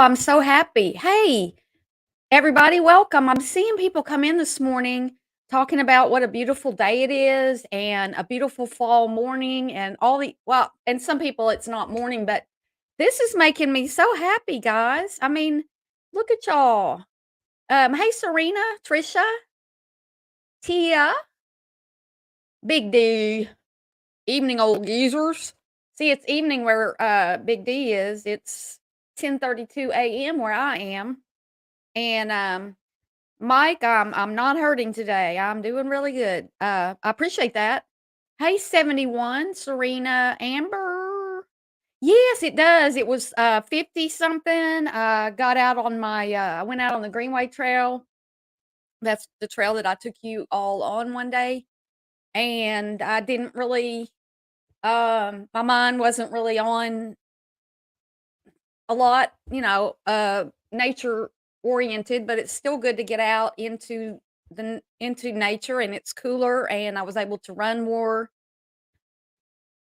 I'm so happy. Hey, everybody, welcome. I'm seeing people come in this morning talking about what a beautiful day it is and a beautiful fall morning and and some people it's not morning, but this is making me so happy, guys. I mean, look at y'all. Hey, Serena, Trisha, Tia, Big D, evening, old geezers. See, it's evening where Big D is. It's 10:32 a.m. where I am. And Mike, I'm not hurting today. I'm doing really good. I appreciate that. Hey, 71, Serena, Amber. Yes, it does. It was 50 something. I went out on the Greenway Trail. That's the trail that I took you all on one day. And I didn't really my mind wasn't really on a lot, nature oriented, but it's still good to get out into nature, and it's cooler, and I was able to run more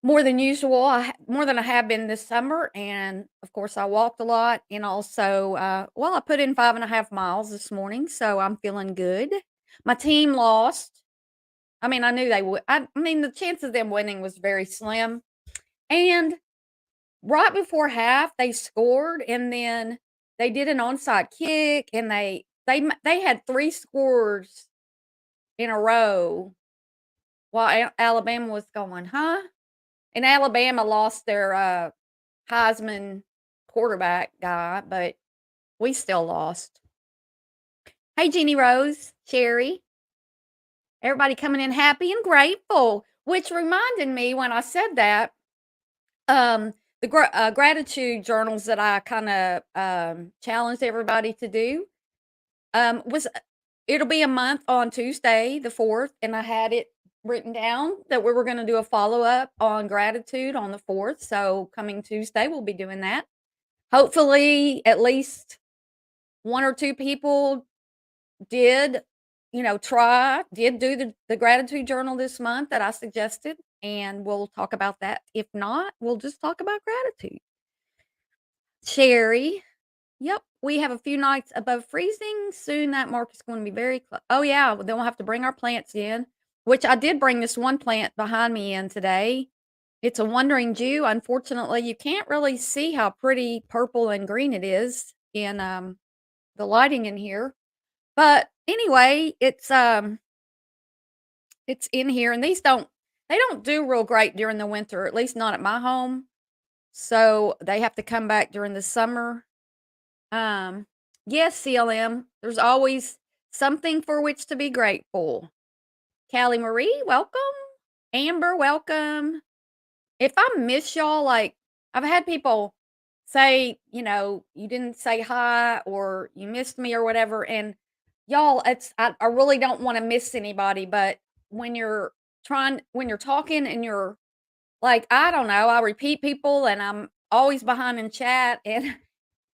than usual. More than I have been this summer, and of course I walked a lot, and also I put in 5.5 miles this morning, so I'm feeling good. My team lost. I mean, I knew they would. I mean, the chance of them winning was very slim, and right before half, they scored, and then they did an onside kick, and they had 3 scores in a row while Alabama was going, "Huh?" And Alabama lost their, Heisman quarterback guy, but we still lost. Hey, Jeannie Rose, Sherry, everybody coming in happy and grateful, which reminded me when I said that, the gratitude journals that I kinda, challenged everybody to do, was it'll be a month on Tuesday, the 4th, and I had it written down that we were gonna do a follow-up on gratitude on the 4th, so coming Tuesday, we'll be doing that. Hopefully, at least 1 or 2 people did, did do the gratitude journal this month that I suggested, and we'll talk about that. If not, we'll just talk about gratitude. Cherry. Yep, we have a few nights above freezing. Soon that mark is going to be very close. Oh yeah, then we'll have to bring our plants in, which I did bring this one plant behind me in today. It's a wandering Jew. Unfortunately, you can't really see how pretty purple and green it is in the lighting in here. But anyway, it's in here, and they don't do real great during the winter, at least not at my home. So they have to come back during the summer. Um, yes, CLM, there's always something for which to be grateful. Callie Marie, welcome. Amber, welcome. If I miss y'all, like I've had people say, you didn't say hi or you missed me or whatever. And y'all, I really don't want to miss anybody, but when you're when you're talking and you're like, I don't know, I repeat people and I'm always behind in chat and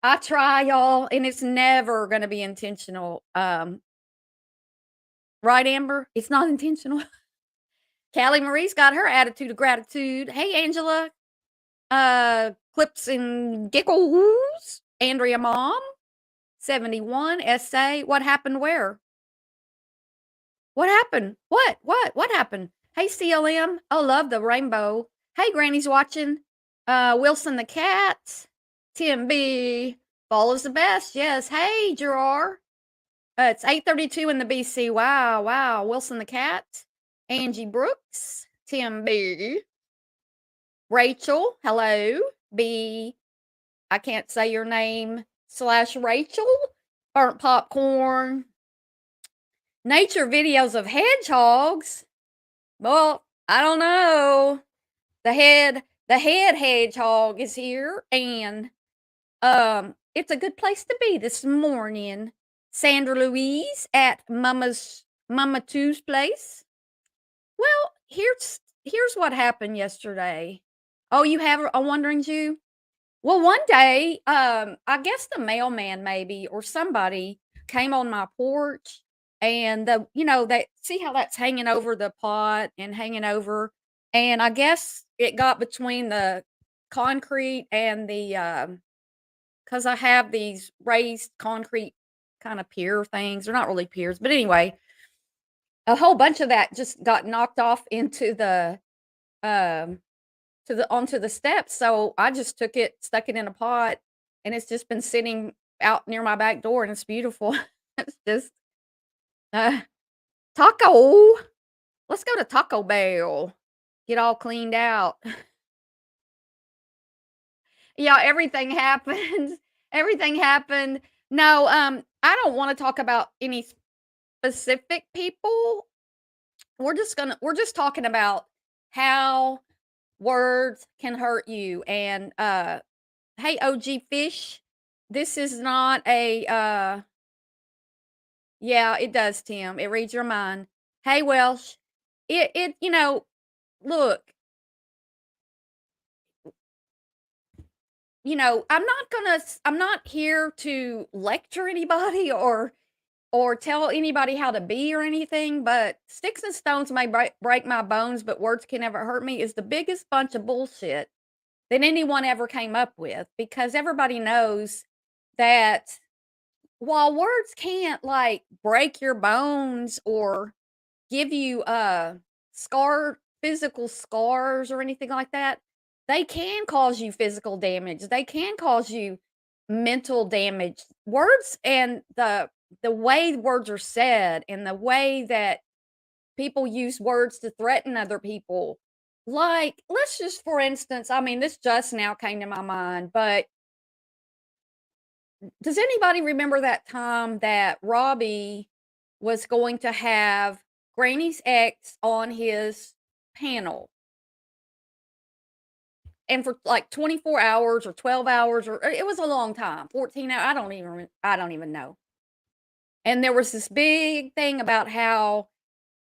I try, y'all, and it's never gonna be intentional. Right, Amber? It's not intentional. Callie Marie's got her attitude of gratitude. Hey, Angela. Clips and giggles. Andrea Mom. 71. Essay. What happened where? What happened? What happened? Hey, CLM. Oh, love the rainbow. Hey, Granny's watching. Wilson the cat. Tim B. Fall is the best. Yes. Hey, Gerard. It's 8:32 in the BC. Wow, wow. Wilson the cat, Angie Brooks, Tim B, Rachel. Hello, B. I can't say your name slash Rachel. Burnt popcorn. Nature videos of hedgehogs. Well, I don't know. The head hedgehog is here, and it's a good place to be this morning. Sandra Louise at Mama Two's place. Well, here's what happened yesterday. Oh, you have a wandering Jew? Well, one day, I guess the mailman maybe or somebody came on my porch and they see how that's hanging over the pot and hanging over, and I guess it got between the concrete and because I have these raised concrete kind of pier things. They're not really piers, but anyway, a whole bunch of that just got knocked off into the um to the onto the steps. So I just took it, stuck it in a pot, and it's just been sitting out near my back door, and it's beautiful. It's just uh taco. Let's go to Taco Bell. Get all cleaned out. Yeah, everything happened. Everything happened. No, I don't wanna talk about any specific people. We're just talking about how words can hurt you, and, hey, OG Fish, this is not a, yeah, it does, Tim, it reads your mind. Hey, Welsh, look, I'm not here to lecture anybody or tell anybody how to be or anything, but sticks and stones may break my bones, but words can never hurt me is the biggest bunch of bullshit that anyone ever came up with because everybody knows that while words can't like break your bones or give you physical scars or anything like that, they can cause you physical damage. They can cause you mental damage. Words and the way words are said and the way that people use words to threaten other people. Like, let's just for instance, I mean, this just now came to my mind, but does anybody remember that time that Robbie was going to have Granny's ex on his panel? And for like 24 hours or 12 hours or it was a long time, 14 hours, I don't even know. And there was this big thing about how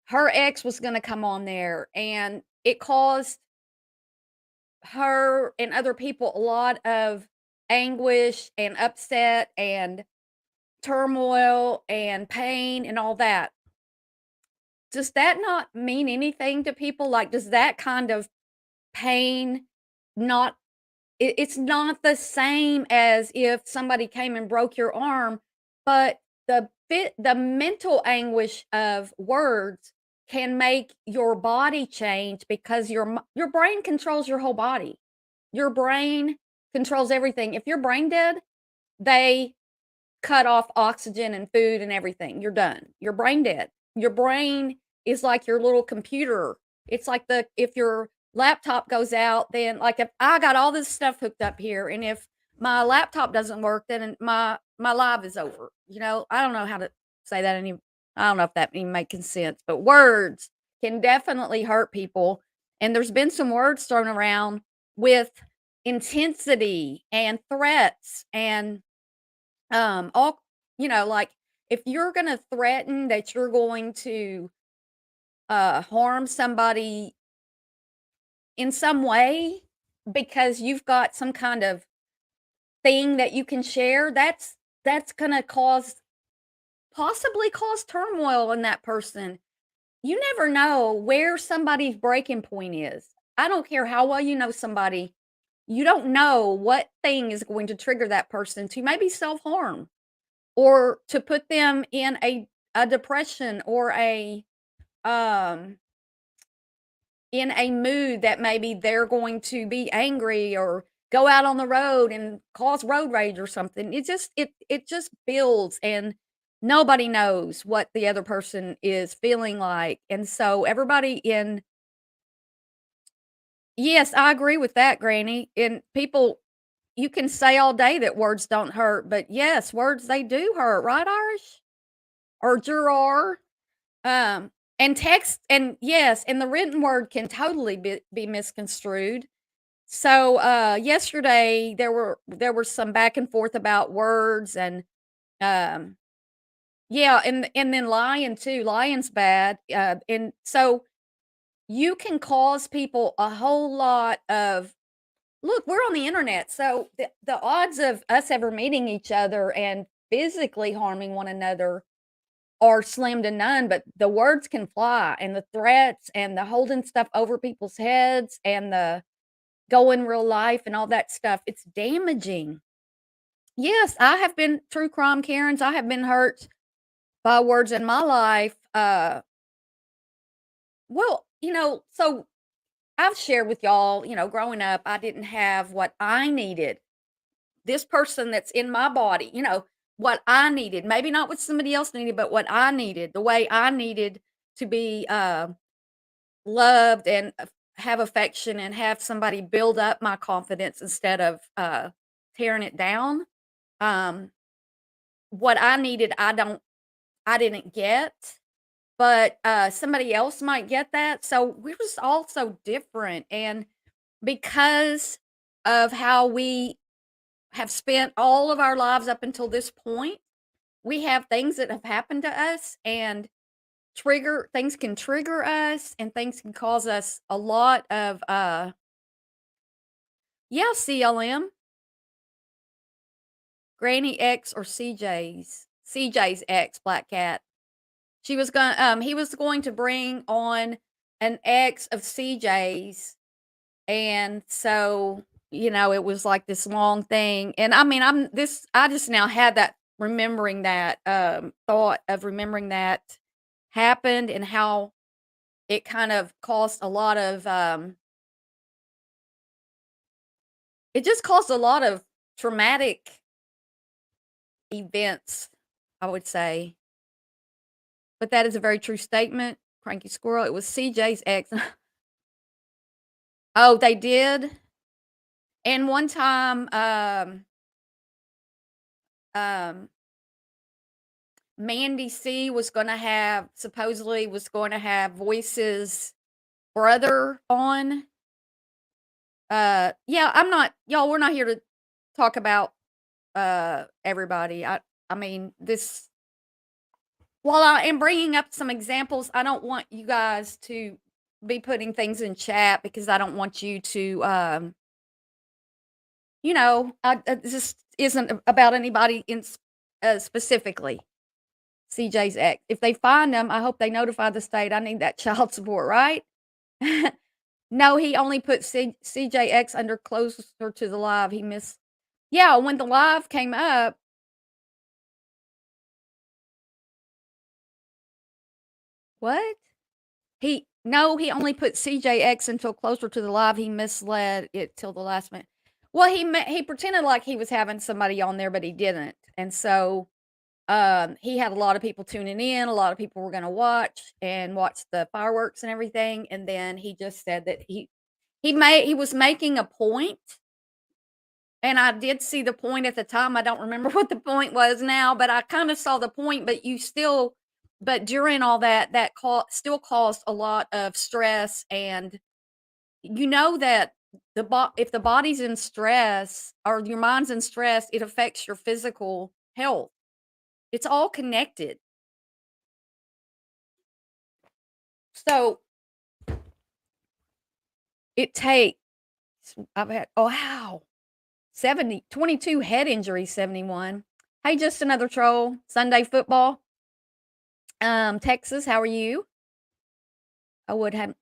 her ex was gonna come on there, and it caused her and other people a lot of anguish and upset and turmoil and pain and all that. Does that not mean anything to people? Like, does that kind of pain not it's not the same as if somebody came and broke your arm, but the mental anguish of words can make your body change because your brain controls your whole body. Your brain controls everything. If your brain dead, they cut off oxygen and food and everything. You're done. You're brain dead. Your brain is like your little computer. It's like if your laptop goes out, then like if I got all this stuff hooked up here, and if my laptop doesn't work, then my life is over. I don't know how to say that any. I don't know if that even makes sense, but words can definitely hurt people. And there's been some words thrown around with intensity and threats and all like, if you're gonna threaten that you're going to, harm somebody in some way because you've got some kind of thing that you can share, that's gonna possibly cause turmoil in that person. You never know where somebody's breaking point is. I don't care how well you know somebody, you don't know what thing is going to trigger that person to maybe self-harm. Or to put them in a depression or um in a mood that maybe they're going to be angry or go out on the road and cause road rage or something. It just builds, and nobody knows what the other person is feeling like. And so everybody in yes, I agree with that, Granny. And people, you can say all day that words don't hurt, but yes, words, they do hurt, right, Irish? Or juror. Um, and text, and yes, and the written word can totally be misconstrued. So, yesterday there were some back and forth about words and, um, yeah, and then lying too. Lying's bad. And so you can cause people a whole lot of look, we're on the internet, so the odds of us ever meeting each other and physically harming one another are slim to none, but the words can fly, and the threats and the holding stuff over people's heads and the go in real life and all that stuff, it's damaging. Yes, I have been true crime Karens. I have been hurt by words in my life. Well, so I've shared with y'all, growing up, I didn't have what I needed. This person that's in my body, what I needed, maybe not what somebody else needed, but what I needed, the way I needed to be loved and have affection and have somebody build up my confidence instead of tearing it down. Um, what I needed, I didn't get, but somebody else might get that. So we're just all so different, and because of how we have spent all of our lives up until this point, we have things that have happened to us and trigger things can trigger us and things can cause us a lot of yeah, CLM, Granny X or CJ's ex, Black Cat. He was going to bring on an ex of CJ's, and so, it was like this long thing, and I mean, I just now had that remembering that, thought of remembering that happened and how it kind of caused a lot of, it just caused a lot of traumatic events, I would say, but that is a very true statement. Cranky Squirrel, it was CJ's ex. Oh, they did? And one time, um, Mandy C was going to have Voice's brother on. Yeah, I'm not y'all, we're not here to talk about, everybody. I mean, this while I am bringing up some examples, I don't want you guys to be putting things in chat because I don't want you to, this isn't about anybody specifically. CJ's ex. If they find them, I hope they notify the state. I need that child support, right? No, he only put CJX under closer to the live. He missed. Yeah, when the live came up, what? He only put CJX until closer to the live. He misled it till the last minute. Well, he pretended like he was having somebody on there, but he didn't. And so he had a lot of people tuning in. A lot of people were going to watch the fireworks and everything. And then he just said that he was making a point, and I did see the point at the time. I don't remember what the point was now, but I kind of saw the point. But during all that, still caused a lot of stress, and you know that if the body's in stress or your mind's in stress, it affects your physical health. It's all connected. So it takes. I've had oh wow 22 head injuries, 71. Hey, just another troll. Sunday football. Texas, how are you? I would have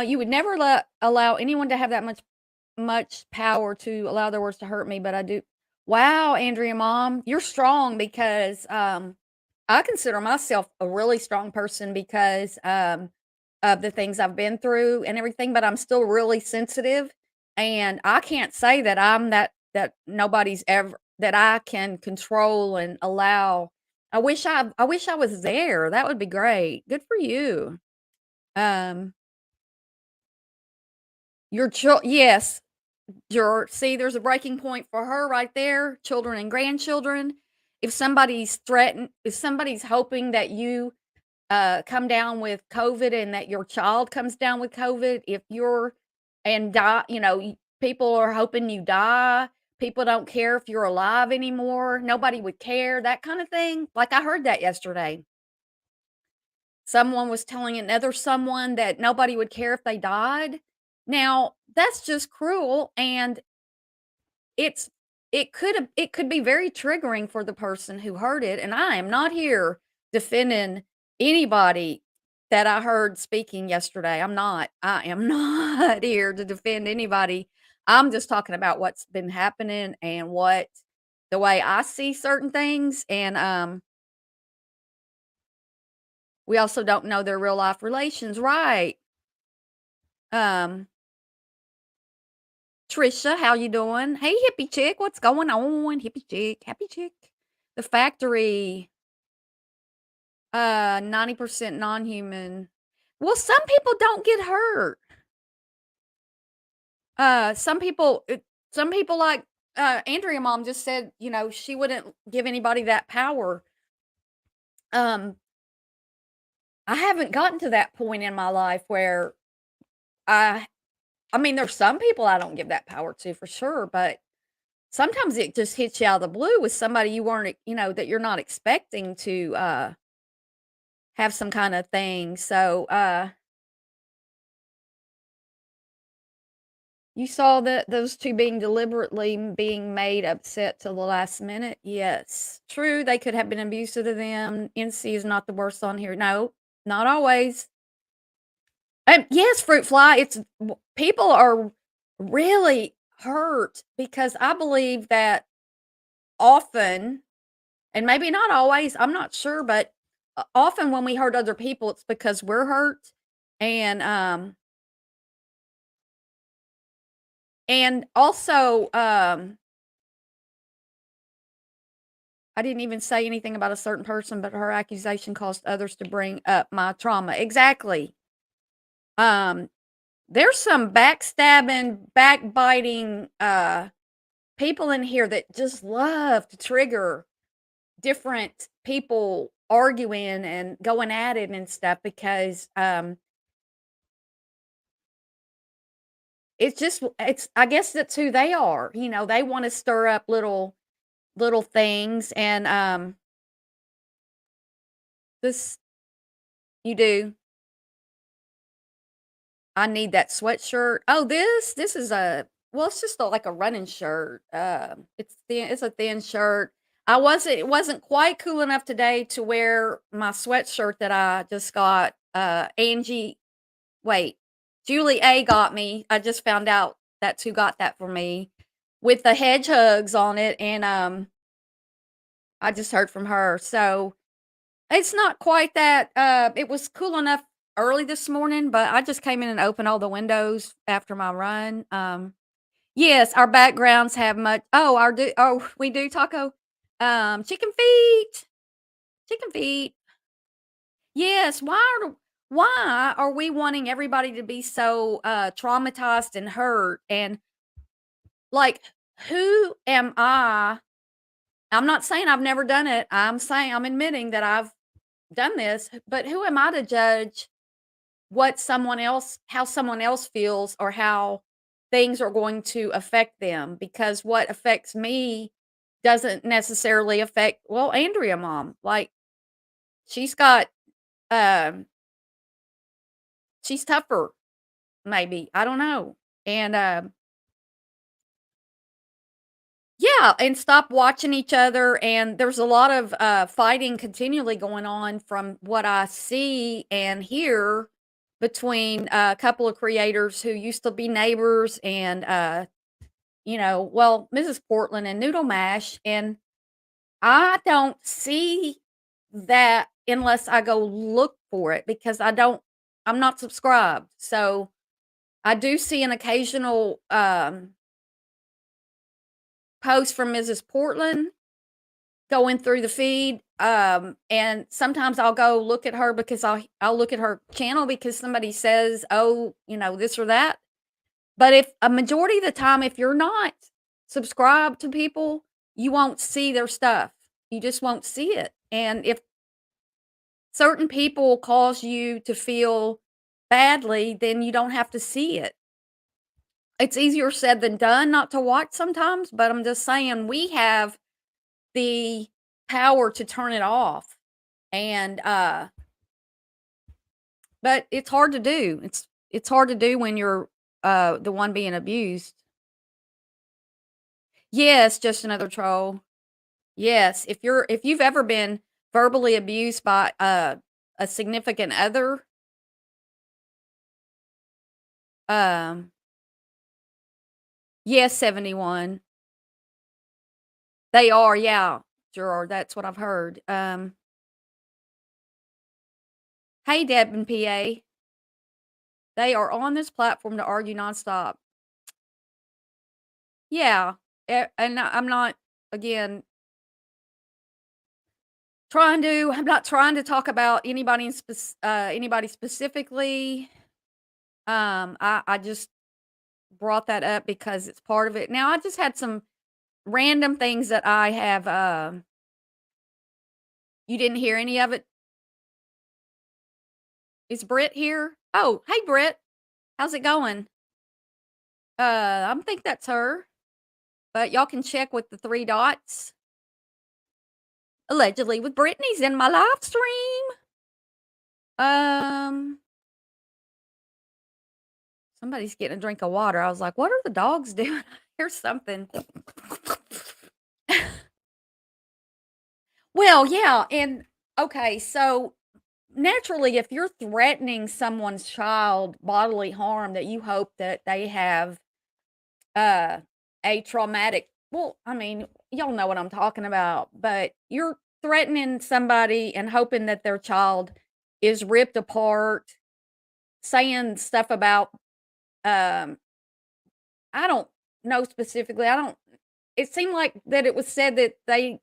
you would never allow anyone to have that much power to allow their words to hurt me, but I do. Wow, Andrea mom, you're strong because I consider myself a really strong person because of the things I've been through and everything, but I'm still really sensitive, and I can't say that I'm that nobody's ever that I can control and allow. I wish I was there. That would be great. Good for you. Um, yes, see, there's a breaking point for her right there. Children and grandchildren. If somebody's hoping that you come down with COVID and that your child comes down with COVID, if you're and die, people are hoping you die. People don't care if you're alive anymore. Nobody would care, that kind of thing. Like I heard that yesterday. Someone was telling another someone that nobody would care if they died. Now, that's just cruel, and it's it could be very triggering for the person who heard it, and I am not here defending anybody that I heard speaking yesterday. I am not here to defend anybody. I'm just talking about what's been happening and what the way I see certain things, and, we also don't know their real life relations, right. Um, Trisha, how you doing? Hey, hippie chick, what's going on? Hippie chick, happy chick. The factory, 90% non-human. Well, some people don't get hurt. Some people, some people like Andrea mom just said, she wouldn't give anybody that power. Um, I haven't gotten to that point in my life where I, I mean, there's some people I don't give that power to for sure, but sometimes it just hits you out of the blue with somebody you weren't, that you're not expecting to have some kind of thing. So, you saw that those 2 being deliberately being made upset till the last minute? Yes. True, they could have been abusive to them. NC is not the worst on here. No, not always. Yes, fruit fly, people are really hurt because I believe that often, and maybe not always, I'm not sure, but often when we hurt other people, it's because we're hurt. And, also, I didn't even say anything about a certain person, but her accusation caused others to bring up my trauma. Exactly. Um, there's some backstabbing, backbiting, people in here that just love to trigger different people arguing and going at it and stuff because, it's I guess that's who they are. They wanna stir up little things and, this you do. I need that sweatshirt. Oh, this is it's just like a running shirt. It's a thin shirt. It wasn't quite cool enough today to wear my sweatshirt that I just got. Wait, Julie A got me. I just found out that's who got that for me with the hedgehogs on it, and I just heard from her. So it's not quite that, it was cool enough early this morning, but I just came in and opened all the windows after my run. Yes, our backgrounds have much we do taco, chicken feet, chicken feet. Yes, why are we wanting everybody to be so, traumatized and hurt, and, like, who am I? I'm not saying I've never done it, I'm admitting that I've done this, but who am I to judge how someone else feels or how things are going to affect them? Because what affects me doesn't necessarily affect, well, Andrea mom. Like, she's got, um she's tougher, maybe. I don't know. And yeah, and stop watching each other, and there's a lot of, fighting continually going on from what I see and hear between a couple of creators who used to be neighbors and, Mrs. Portland and Noodle Mash, and I don't see that unless I go look for it because I'm not subscribed. So, I do see an occasional, post from Mrs. Portland going through the feed, and sometimes I'll go look at her because I'll look at her channel because somebody says, "Oh, this or that." But if a majority of the time, if you're not subscribed to people, you won't see their stuff. You just won't see it. And if certain people cause you to feel badly, then you don't have to see it. It's easier said than done not to watch sometimes, but I'm just saying we have the power to turn it off. And but it's hard to do. It's hard to do when you're the one being abused. Yes, just another troll. Yes, if you've ever been verbally abused by a significant other, um Yes, 71. They are, yeah, Gerard, that's what I've heard. Hey, Deb and PA. They are on this platform to argue nonstop. Yeah, and I'm not, again, I'm not trying to talk about anybody specifically. I just brought that up because it's part of it. Now, I just had some random things that I have, you didn't hear any of it? Is Britt here? Oh, hey, Britt. How's it going? I think that's her, but y'all can check with the 3 dots. Allegedly with Brittany's in my live stream. Um, Somebody's getting a drink of water. I was like, "What are the dogs doing?" Here's something. Well, yeah, and okay, so naturally, if you're threatening someone's child bodily harm that you hope that they have uh a traumatic, well, I mean, y'all know what I'm talking about, but you're threatening somebody and hoping that their child is ripped apart, saying stuff about um I don't know specifically. I don't It seemed like that it was said that they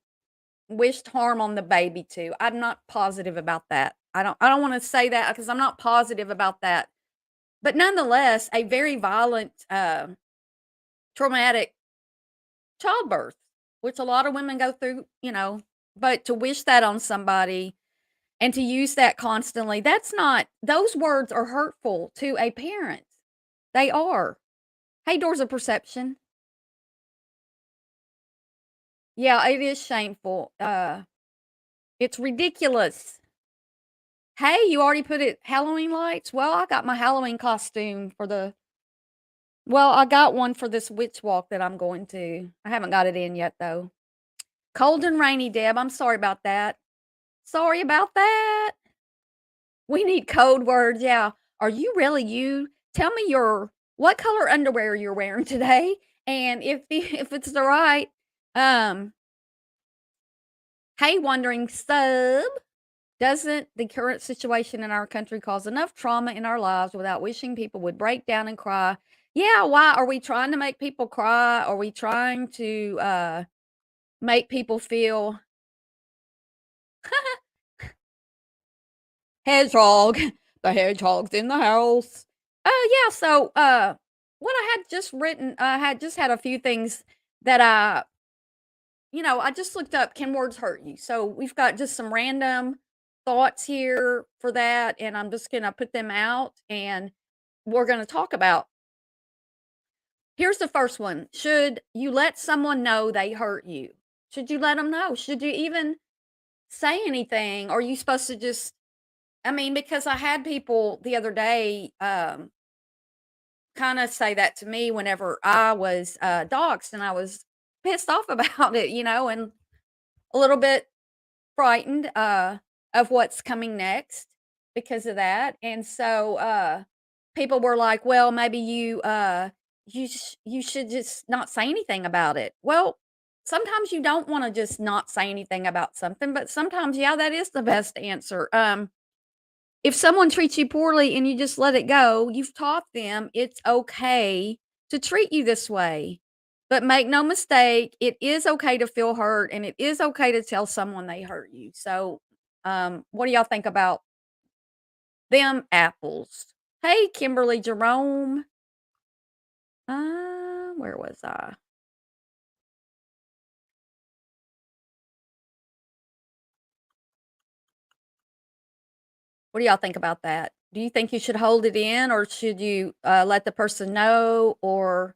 wished harm on the baby too. I'm not positive about that. I don't wanna say that because 'cause I'm not positive about that. But nonetheless, a very violent, traumatic childbirth, which a lot of women go through, but to wish that on somebody and to use that constantly, that's not those words are hurtful to a parent. They are. Hey, Doors of Perception. Yeah, it is shameful. It's ridiculous. Hey, you already put it Halloween lights? Well, I got my Halloween costume I got one for this witch walk that I'm going to. I haven't got it in yet though. Cold and rainy, Deb. I'm sorry about that. Sorry about that. We need code words. Yeah. Are you really you? Tell me what color underwear you're wearing today, and if it's the right. Um. Hey, wondering sub. Doesn't the current situation in our country cause enough trauma in our lives without wishing people would break down and cry? Yeah, why are we trying to make people cry? Are we trying to make people feel hedgehog? The hedgehog's in the house. Oh yeah, so what I had just written, I had just had a few things that I just looked up, can words hurt you? So we've got just some random thoughts here for that, and I'm just gonna put them out and we're gonna talk about. Here's the first one. Should you let someone know they hurt you? Should you let them know? Should you even say anything? Or are you supposed to just, I mean, because I had people the other day kind of say that to me whenever I was doxxed and I was pissed off about it, and a little bit frightened, of what's coming next because of that, and so, people were like, "Well, maybe you should just not say anything about it." Well, sometimes you don't wanna just not say anything about something, but sometimes, yeah, that is the best answer. If someone treats you poorly and you just let it go, you've taught them it's okay to treat you this way. But make no mistake, it is okay to feel hurt and it is okay to tell someone they hurt you. So, what do y'all think about them apples? Hey, Kimberly Jerome. Where was I? What do y'all think about that? Do you think you should hold it in or should you let the person know or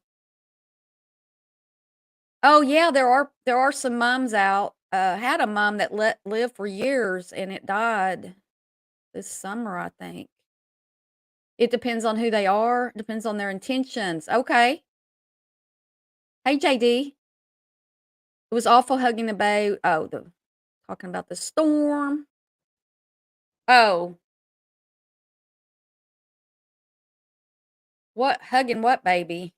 Oh, yeah, there are some moms out. Had a mom that let live for years and it died this summer, I think. It depends on who they are, depends on their intentions. Okay. Hey, JD. It was awful hugging the bay. Oh, the talking about the storm. Oh, what hugging what baby?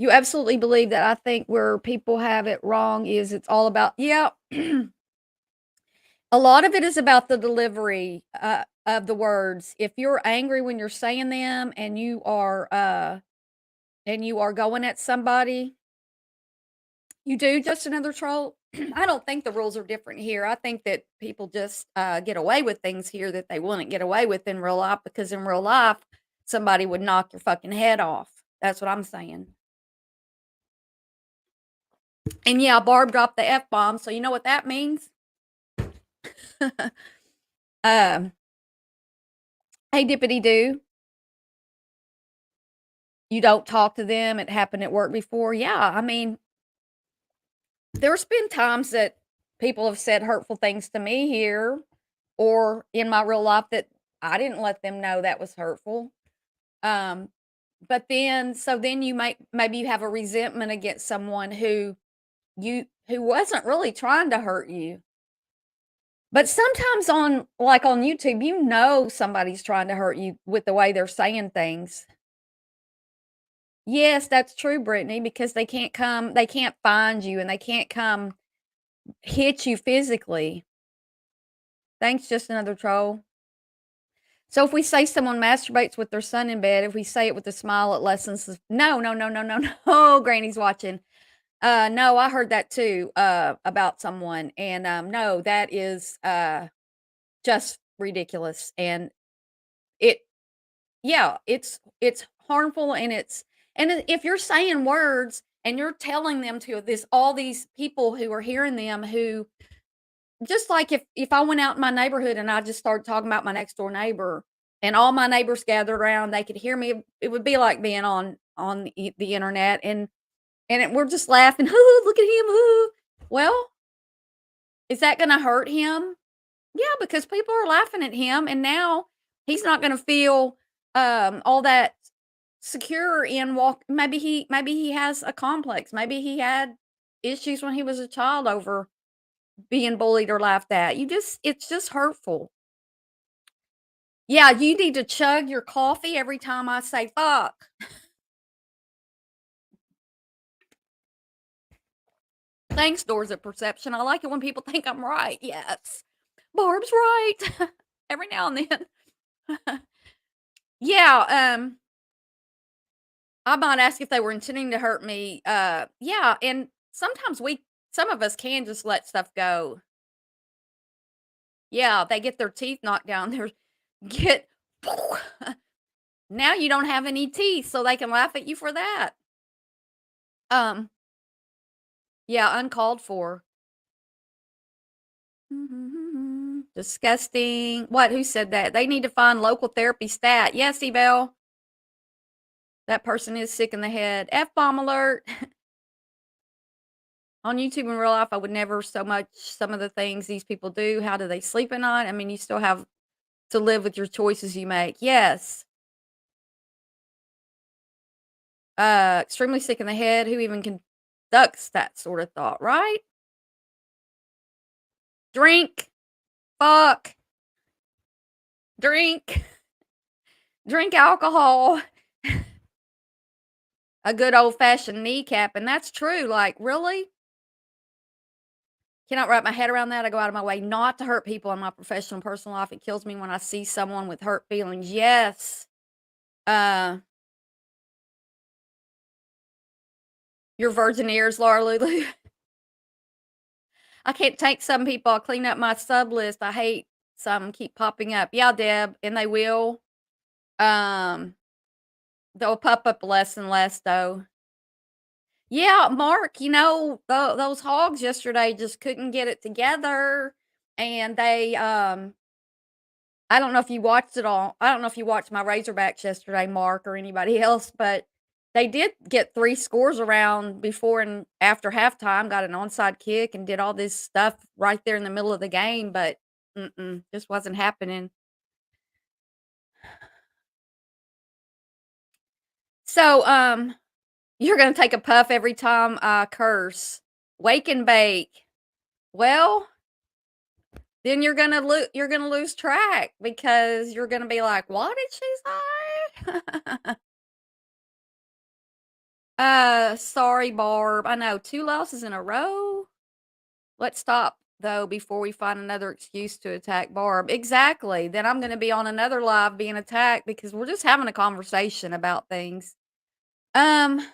You absolutely believe that. I think where people have it wrong is it's all about, yeah, a lot of it is about the delivery, of the words. If you're angry when you're saying them and you are going at somebody, you do just another troll. I don't think the rules are different here. I think that people just, get away with things here that they wouldn't get away with in real life, because in real life, somebody would knock your fucking head off. That's what I'm saying. And yeah, Barb dropped the F bomb, so you know what that means? Um, hey, Dippity Doo, you don't talk to them. It happened at work before. Yeah, I mean, there's been times that people have said hurtful things to me here or in my real life that I didn't let them know that was hurtful. Um, but then, so then you might, maybe you have a resentment against someone who wasn't really trying to hurt you. But sometimes on, like, on YouTube, you know somebody's trying to hurt you with the way they're saying things. Yes, that's true, Brittany, because they can't find you and they can't come hit you physically. Thanks, just another troll. So if we say someone masturbates with their son in bed, if we say it with a smile, it lessens the no, no, no, no, no, no, Granny's watching. No, I heard that too, about someone, and, no, that is, just ridiculous, and it yeah, it's harmful, and if you're saying words and you're telling them to this all these people who are hearing them, who just like if I went out in my neighborhood and I just started talking about my next door neighbor and all my neighbors gathered around, they could hear me. It would be like being on the internet, we're just laughing. "Ooh, look at him. Ooh." Well, is that going to hurt him? Yeah, because people are laughing at him, and now he's not going to feel all that secure in walk. Maybe he has a complex. Maybe he had issues when he was a child over being bullied or laughed at. It's just hurtful. Yeah, you need to chug your coffee every time I say fuck. Thanks, Doors of Perception. I like it when people think I'm right. Yes. Barb's right. Every now and then. Yeah, I might ask if they were intending to hurt me. Yeah, and sometimes some of us can just let stuff go. Yeah, they get their teeth knocked down. Get now you don't have any teeth, so they can laugh at you for that. Um, yeah, uncalled for. Disgusting. What? Who said that? They need to find local therapy stat. Yes, Ebel. That person is sick in the head. F bomb alert. On YouTube in real life, I would never so much some of the things these people do. How do they sleep at night? I mean, you still have to live with your choices you make. Yes. Extremely sick in the head. Who even conducts that sort of thought, right? Drink. Fuck. Drink. Drink alcohol. A good old fashioned kneecap. And that's true. Like, really? Cannot wrap my head around that. I go out of my way not to hurt people in my professional and personal life. It kills me when I see someone with hurt feelings. Yes. Uh, your virgin ears, Laura Lulu. I can't take some people. I'll clean up my sub list. I hate some keep popping up. Yeah, Deb, and they will. Um, they'll pop up less and less though. Yeah, Mark, those hogs yesterday just couldn't get it together, and I don't know if you watched it all. I don't know if you watched my Razorbacks yesterday, Mark, or anybody else, but they did get 3 scores around before and after halftime, got an onside kick and did all this stuff right there in the middle of the game, but just wasn't happening. So, you're gonna take a puff every time I curse. Wake and bake. Well, then you're gonna lose track because you're gonna be like, "What did she say?" Sorry, Barb. I know 2 losses in a row. Let's stop though before we find another excuse to attack Barb. Exactly. Then I'm gonna be on another live being attacked because we're just having a conversation about things. Um,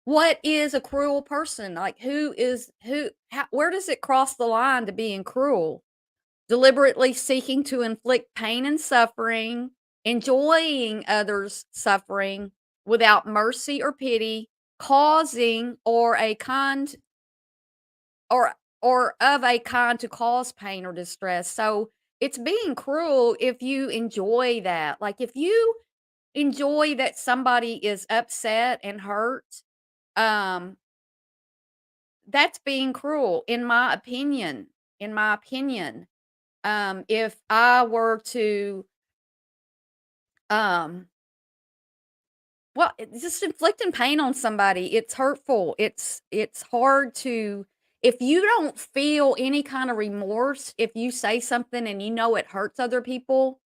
what is a cruel person? Like where does it cross the line to being cruel? Deliberately seeking to inflict pain and suffering, enjoying others' suffering without mercy or pity, causing or of a kind to cause pain or distress. So it's being cruel if you enjoy that. Like if you enjoy that somebody is upset and hurt, um, that's being cruel, in my opinion. In my opinion. If I were to um well, it's just inflicting pain on somebody, it's hurtful. It's hard to if you don't feel any kind of remorse, if you say something and you know it hurts other people,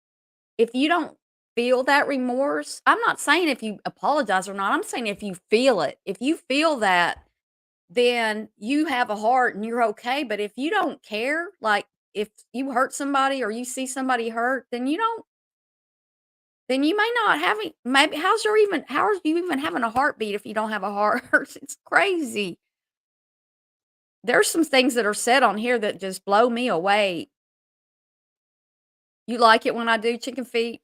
if you don't feel that remorse, I'm not saying if you apologize or not, I'm saying if you feel it. If you feel that, then you have a heart and you're okay. But if you don't care, like if you hurt somebody or you see somebody hurt, then you may not have it. Maybe how are you even having a heartbeat if you don't have a heart? It's crazy. There's some things that are said on here that just blow me away. You like it when I do chicken feet?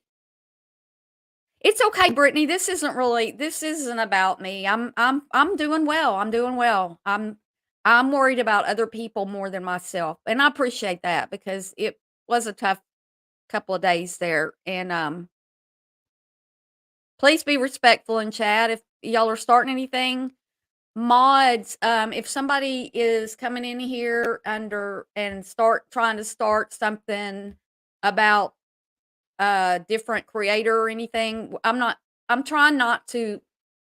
It's okay, Brittany. This isn't about me. I'm doing well. I'm doing well. I'm worried about other people more than myself. And I appreciate that because it was a tough couple of days there. And please be respectful in chat if y'all are starting anything. Mods, if somebody is coming in here under and start trying to start something about a different creator or anything, I'm trying not to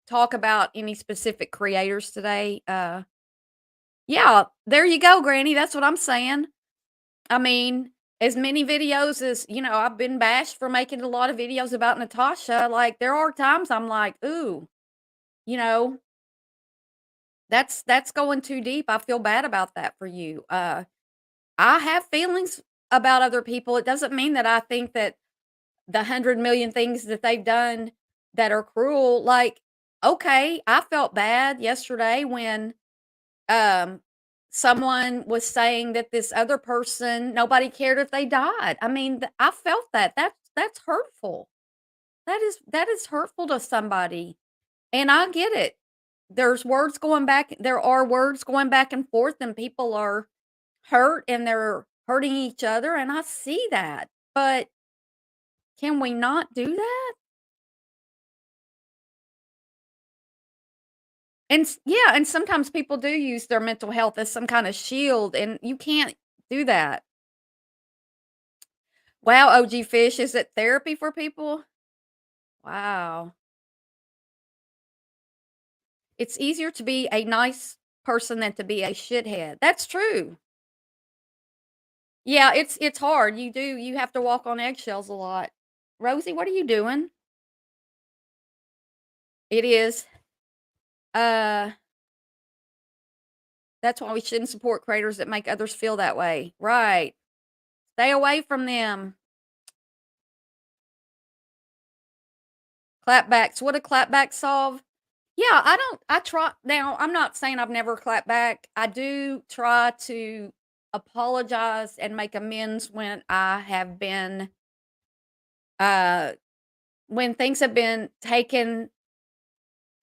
talk about any specific creators today. Yeah, there you go, Granny. That's what I'm saying. I mean, as many videos as, I've been bashed for making a lot of videos about Natasha. Like there are times I'm like, ooh, you know, that's going too deep. I feel bad about that for you. I have feelings about other people. It doesn't mean that I think that the 100 million things that they've done that are cruel, like, okay, I felt bad yesterday when um someone was saying that this other person, nobody cared if they died. I mean, I felt that. That's hurtful. That is hurtful to somebody. And I get it. There are words going back and forth and people are hurt and they're hurting each other and I see that. But can we not do that? Yeah, and sometimes people do use their mental health as some kind of shield and you can't do that. Wow, OG Fish, is it therapy for people? Wow. It's easier to be a nice person than to be a shithead. That's true. Yeah, it's hard. You have to walk on eggshells a lot. Rosie, what are you doing? It is. Uh, that's why we shouldn't support creators that make others feel that way. Right. Stay away from them. Clapbacks. What do clapbacks solve? Yeah, I try now, I'm not saying I've never clapped back. I do try to apologize and make amends when I have been uh when things have been taken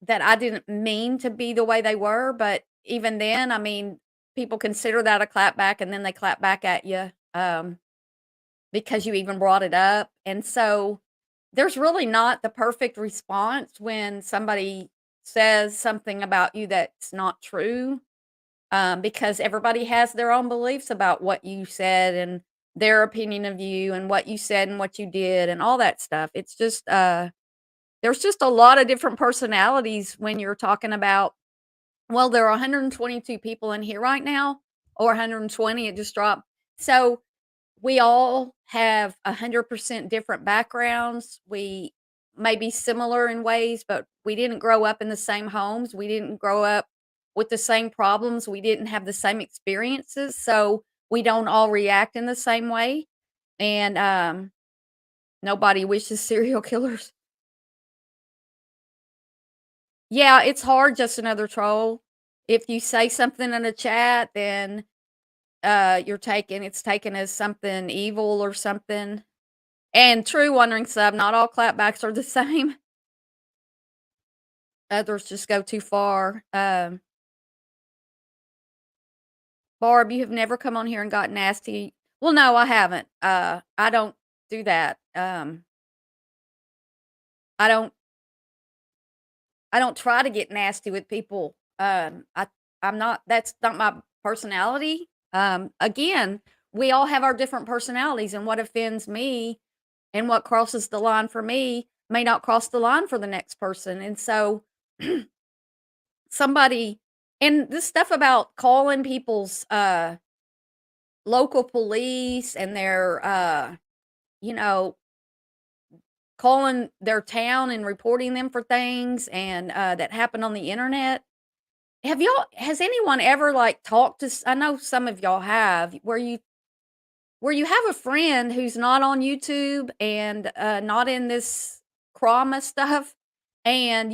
that I didn't mean to be the way they were, but even then, I mean, people consider that a clap back and then they clap back at you, because you even brought it up, and so, there's really not the perfect response when somebody says something about you that's not true, because everybody has their own beliefs about what you said and their opinion of you and what you said and what you did and all that stuff. It's just, there's just a lot of different personalities when you're talking about well, there are 122 people in here right now, or 120, it just dropped. So, we all have 100% different backgrounds. maybe similar in ways, but we didn't grow up in the same homes. We didn't grow up with the same problems. We didn't have the same experiences, so we don't all react in the same way. And nobody wishes serial killers. Yeah, it's hard, just another troll. If you say something in a chat, then it's taken as something evil or something. And true, wandering sub, not all clapbacks are the same. Others just go too far. Barb, you have never come on here and got nasty. Well, no, I haven't. I don't do that. I don't I don't try to get nasty with people. I'm not that's not my personality. Again, we all have our different personalities, and what offends me and what crosses the line for me may not cross the line for the next person. And so somebody and this stuff about calling people's local police and their you know, calling their town and reporting them for things and that happen on the internet. Has anyone ever like talked to I know some of y'all have where you have a friend who's not on YouTube and not in this trauma stuff and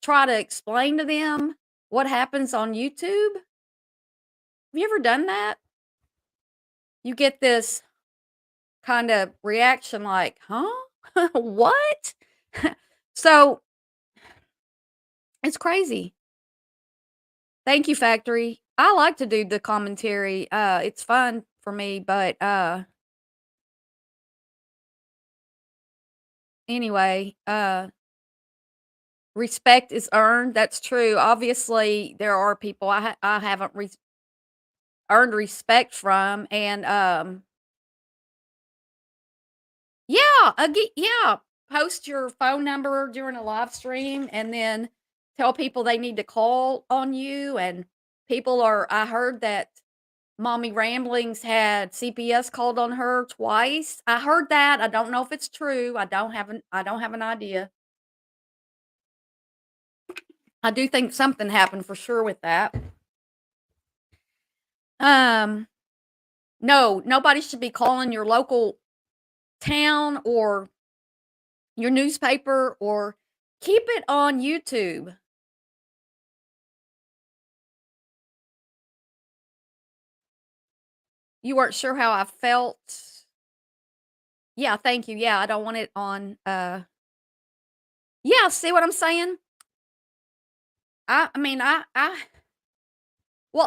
try to explain to them what happens on YouTube? Have you ever done that? You get this kind of reaction like, "Huh? What?" So, it's crazy. Thank you, Factory. I like to do the commentary, it's fun for me, but, anyway, respect is earned, that's true. Obviously, there are people I haven't earned respect from, and, yeah, yeah, post your phone number during a live stream and then tell people they need to call on you, and I heard that Mommy Ramblings had CPS called on her twice. I heard that, I don't know if it's true, I don't have an idea. I do think something happened for sure with that. Um, no, nobody should be calling your local town or your newspaper or keep it on YouTube. You weren't sure how I felt. Yeah, thank you. Yeah, I don't want it on, yeah, see what I'm saying? I mean, well,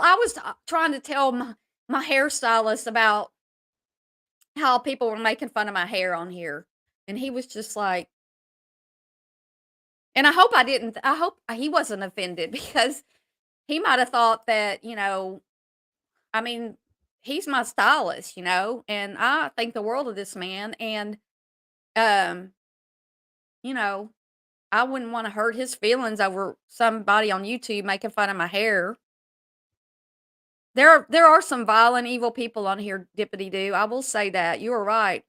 I was, trying to tell my hairstylist about how people were making fun of my hair on here, and he was just like and I hope he wasn't offended because he might have thought that, I mean, he's my stylist, and I think the world of this man, and, um, you know, I wouldn't wanna hurt his feelings over somebody on YouTube making fun of my hair. There are some violent, evil people on here, Dippity Doo, I will say that, you are right.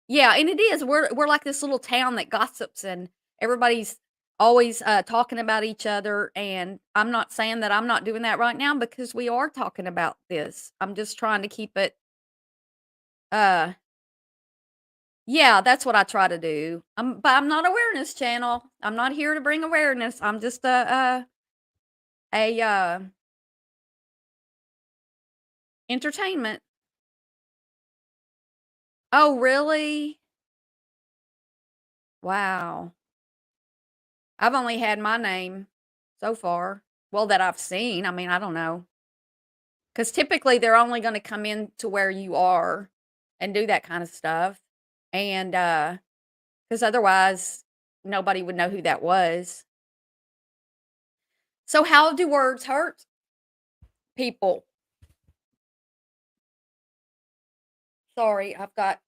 Yeah, and it is, we're like this little town that gossips and everybody's always, talking about each other, and I'm not saying that I'm not doing that right now because we are talking about this. I'm just trying to keep it, uh yeah, that's what I try to do. But I'm not awareness channel. I'm not here to bring awareness. I'm just a entertainment. Oh, really? Wow. I've only had my name so far. Well, that I've seen. I mean, I don't know. Because typically they're only going to come in to where you are and do that kind of stuff. And because otherwise nobody would know who that was. So how do words hurt people? Sorry, I've got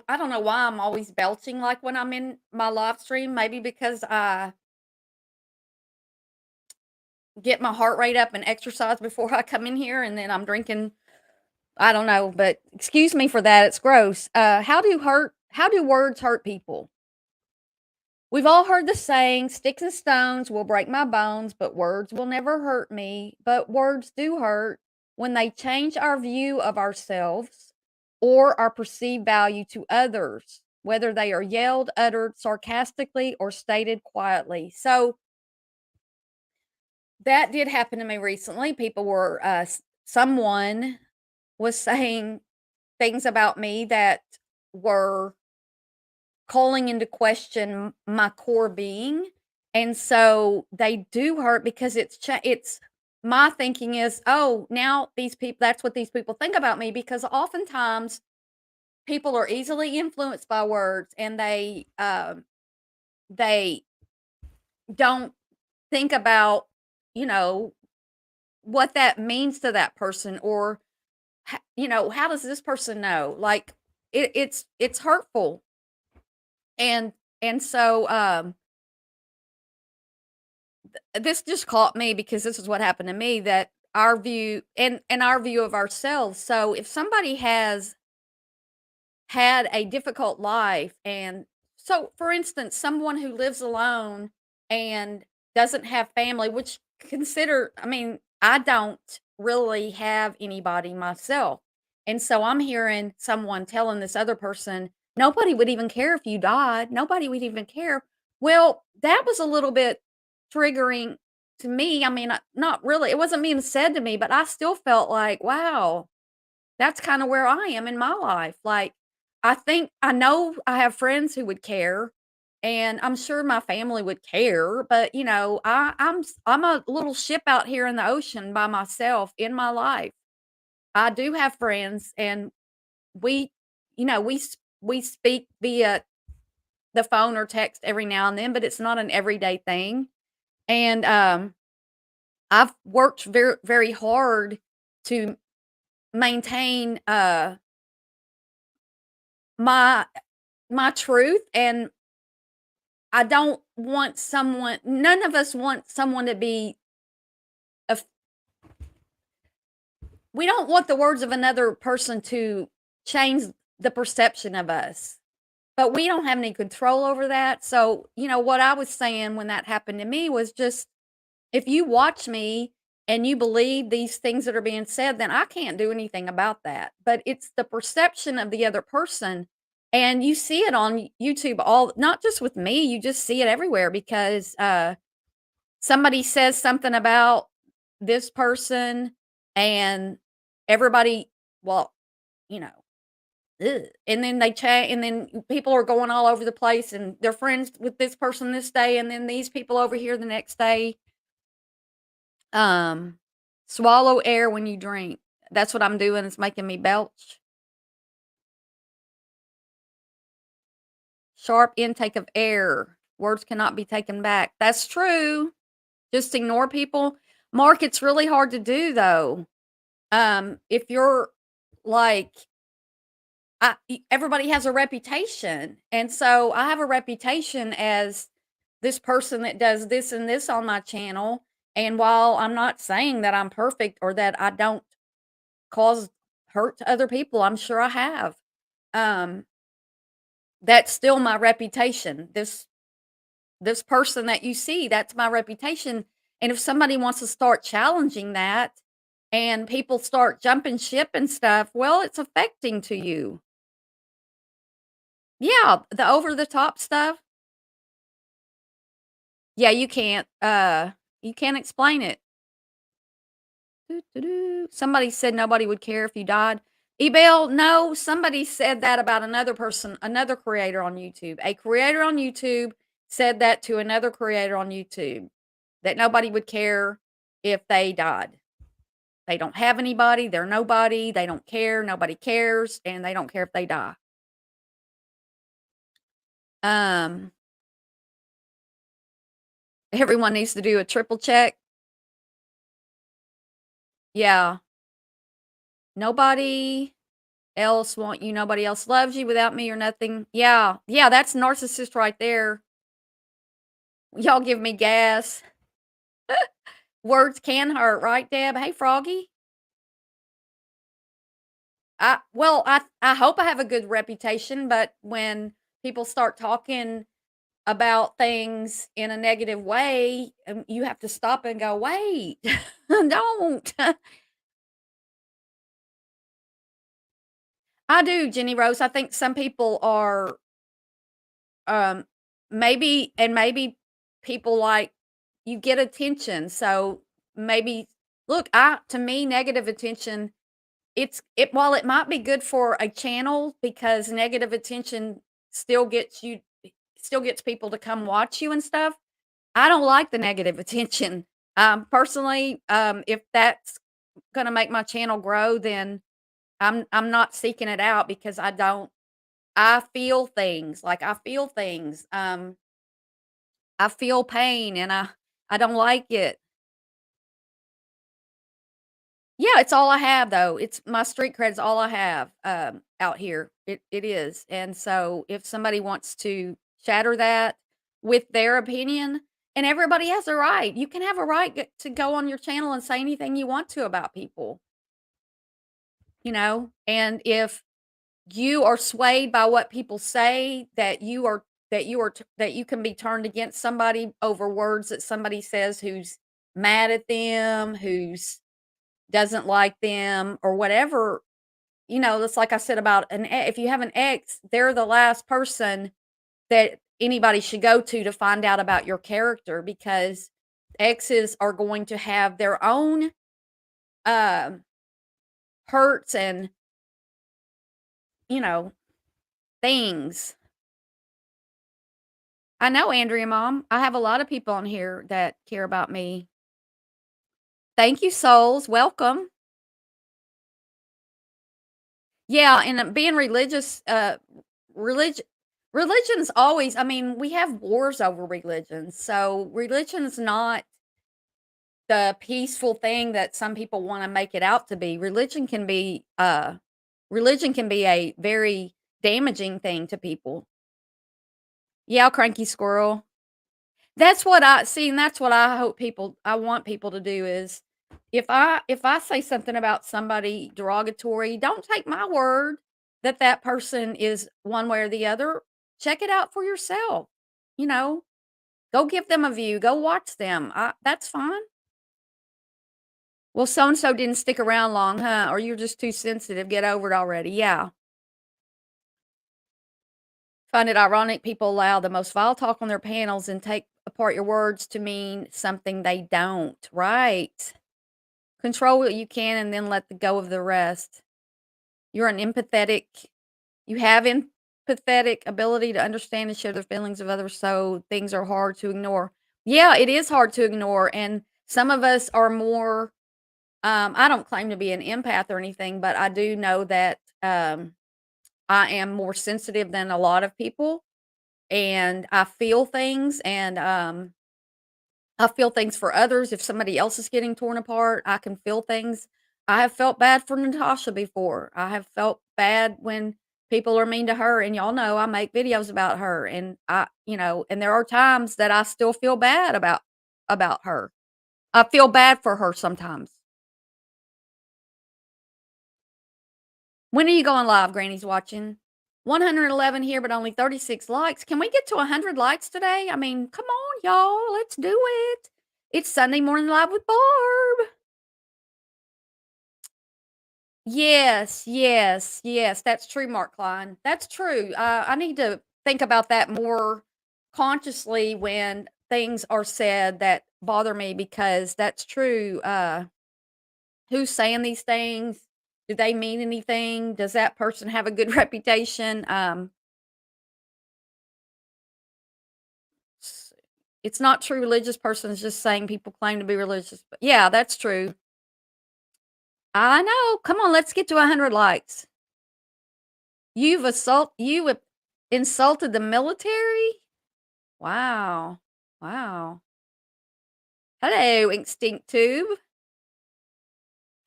I don't know why I'm always belching like when I'm in my live stream. Maybe because I get my heart rate up and exercise before I come in here and then I'm drinking I don't know, but excuse me for that. It's gross. How do words hurt people? We've all heard the saying, sticks and stones will break my bones, but words will never hurt me. But words do hurt when they change our view of ourselves or our perceived value to others, whether they are yelled, uttered sarcastically, or stated quietly. So that did happen to me recently. People were, someone was saying things about me that were calling into question my core being, and so they do hurt because it's my thinking is, "Oh, now these people that's what these people think about me," because oftentimes people are easily influenced by words and they don't think about, you know, what that means to that person or how does this person know? Like it's hurtful. And so this just caught me because this is what happened to me that our view and our view of ourselves. So if somebody has had a difficult life and so for instance, someone who lives alone and doesn't have family, which consider I mean, I don't really have anybody myself. And so I'm hearing someone telling this other person, nobody would even care if you died. Nobody would even care. Well, that was a little bit triggering to me. I mean, not really. It wasn't being said to me, but I still felt like, wow, that's kinda where I am in my life, like, I know I have friends who would care, and I'm sure my family would care, but, I'm a little ship out here in the ocean by myself in my life. I do have friends, and we we speak via the phone or text every now and then, but it's not an everyday thing, and, I've worked very, very hard to maintain, my my truth, and I don't want someone none of us want someone to be of we don't want the words of another person to change the perception of us, but we don't have any control over that, so, what I was saying when that happened to me was just, if you watch me and you believe these things that are being said, then I can't do anything about that. But it's the perception of the other person. And you see it on YouTube all not just with me, you just see it everywhere because somebody says something about this person and everybody, well, you know, ugh, and then they chat and then people are going all over the place and they're friends with this person this day and then these people over here the next day. Um, Swallow air when you drink. That's what I'm doing, it's making me belch. Sharp intake of air. Words cannot be taken back. That's true. Just ignore people. Mark, it's really hard to do though. If you're like everybody has a reputation. And so I have a reputation as this person that does this and this on my channel. And while I'm not saying that I'm perfect or that I don't caused hurt to other people, I'm sure I have. Um, that's still my reputation. This person that you see, that's my reputation. And if somebody wants to start challenging that and people start jumping ship and stuff, well, it's affecting to you. Yeah, the over the top stuff. Yeah, you can't explain it. Doo-doo-doo. Somebody said nobody would care if you died. Ebel, no, somebody said that about another person, another creator on YouTube. A creator on YouTube said that to another creator on YouTube that nobody would care if they died. They don't have anybody, they're nobody, they don't care, nobody cares, and they don't care if they die. Um, Everyone needs to do a triple check. Yeah, nobody else want you, nobody else loves you without me or nothing. Yeah, yeah, that's narcissist right there. Y'all give me gas. Words can hurt, right, Deb? Hey, Froggy. I hope I have a good reputation, but when people start talking about things in a negative way, you have to stop and go, "Wait, don't." I do, Jenny Rose. I think some people are, um, maybe people like you get attention, so maybe look, I to me, negative attention, while it might be good for a channel because negative attention still gets you still gets people to come watch you and stuff. I don't like the negative attention. Personally, if that's gonna make my channel grow, then I'm not seeking it out because I feel things, like, I feel things. I feel pain and I don't like it. Yeah, it's all I have though. It's my street cred's all I have, out here. It is, and so if somebody wants to shatter that with their opinion, and everybody has a right. You can have a right to go on your channel and say anything you want to about people, and if you are swayed by what people say, that you can be turned against somebody over words that somebody says who's mad at them, who's doesn't like them or whatever. That's like I said about if you have an ex, they're the last person that anybody should go to find out about your character because exes are going to have their own um hurts and, you know, things. I know, Andrea Mom. I have a lot of people on here that care about me. Thank you, souls. Welcome. Yeah, and being religious, religion religion's always, I mean, we have wars over religion, so religion's not the peaceful thing that some people wanna make it out to be. Religion can be a very damaging thing to people. Yeah, cranky squirrel. That's what I see, and that's what I want people to do is if I say something about somebody derogatory, don't take my word that that person is one way or the other. Check it out for yourself. You know, go give them a view, go watch them. That's fine. Well, so and so didn't stick around long, huh? Or you're just too sensitive. Get over it already. Yeah. Find it ironic people allow the most vile talk on their panels and take apart your words to mean something they don't. Right. Control what you can and then let the go of the rest. You're an empathetic you have empathetic ability to understand and share the feelings of others, so things are hard to ignore. Yeah, it is hard to ignore, and some of us are more I don't claim to be an empath or anything, but I do know that I am more sensitive than a lot of people, and I feel things, and I feel things for others. If somebody else is getting torn apart, I can feel things. I have felt bad for Natasha before. I have felt bad when people are mean to her, and y'all know I make videos about her, and and there are times that I still feel bad about her. I feel bad for her sometimes. When are you going live? Granny's watching. 111 here, but only 36 likes. Can we get to 100 likes today? I mean, come on, y'all. Let's do it. It's Sunday morning live with Barb. Yes, yes, yes, that's true, Mark Klein. That's true. I need to think about that more consciously when things are said that bother me because that's true. Who's saying these things? Do they mean anything? Does that person have a good reputation? s- it's not true. Religious person is just saying people claim to be religious. But yeah, that's true. I know. Come on, let's get to 100 likes. You have insulted the military? Wow. Wow. Hello, Instinct Tube.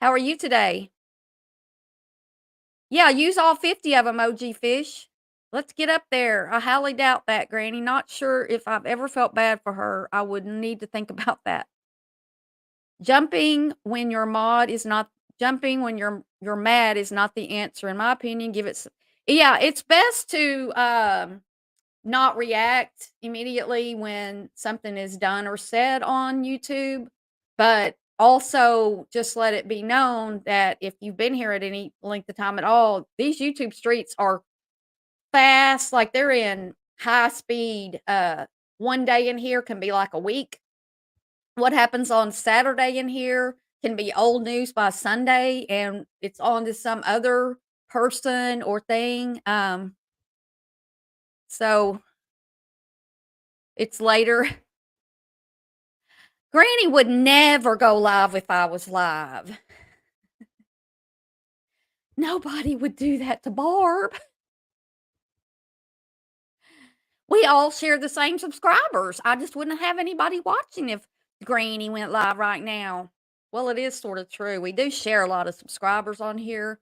How are you today? Yeah, use all 50 of 'em, OG Fish. Let's get up there. I highly doubt that, Granny. Not sure if I've ever felt bad for her. I would need to think about that. Jumping when your mod is not jumping when you're mad is not the answer, in my opinion. Yeah, it's best to not react immediately when something is done or said on YouTube, but also just let it be known that if you've been here at any length of time at all, these YouTube streets are fast, like they're in high speed. One day in here can be like a week. What happens on Saturday in here can be old news by Sunday, and it's on to some other person or thing. So it's later. Granny would never go live if I was live. Nobody would do that to Barb. We all share the same subscribers. I just wouldn't have anybody watching if Granny went live right now. Well, it is sort of true. We do share a lot of subscribers on here,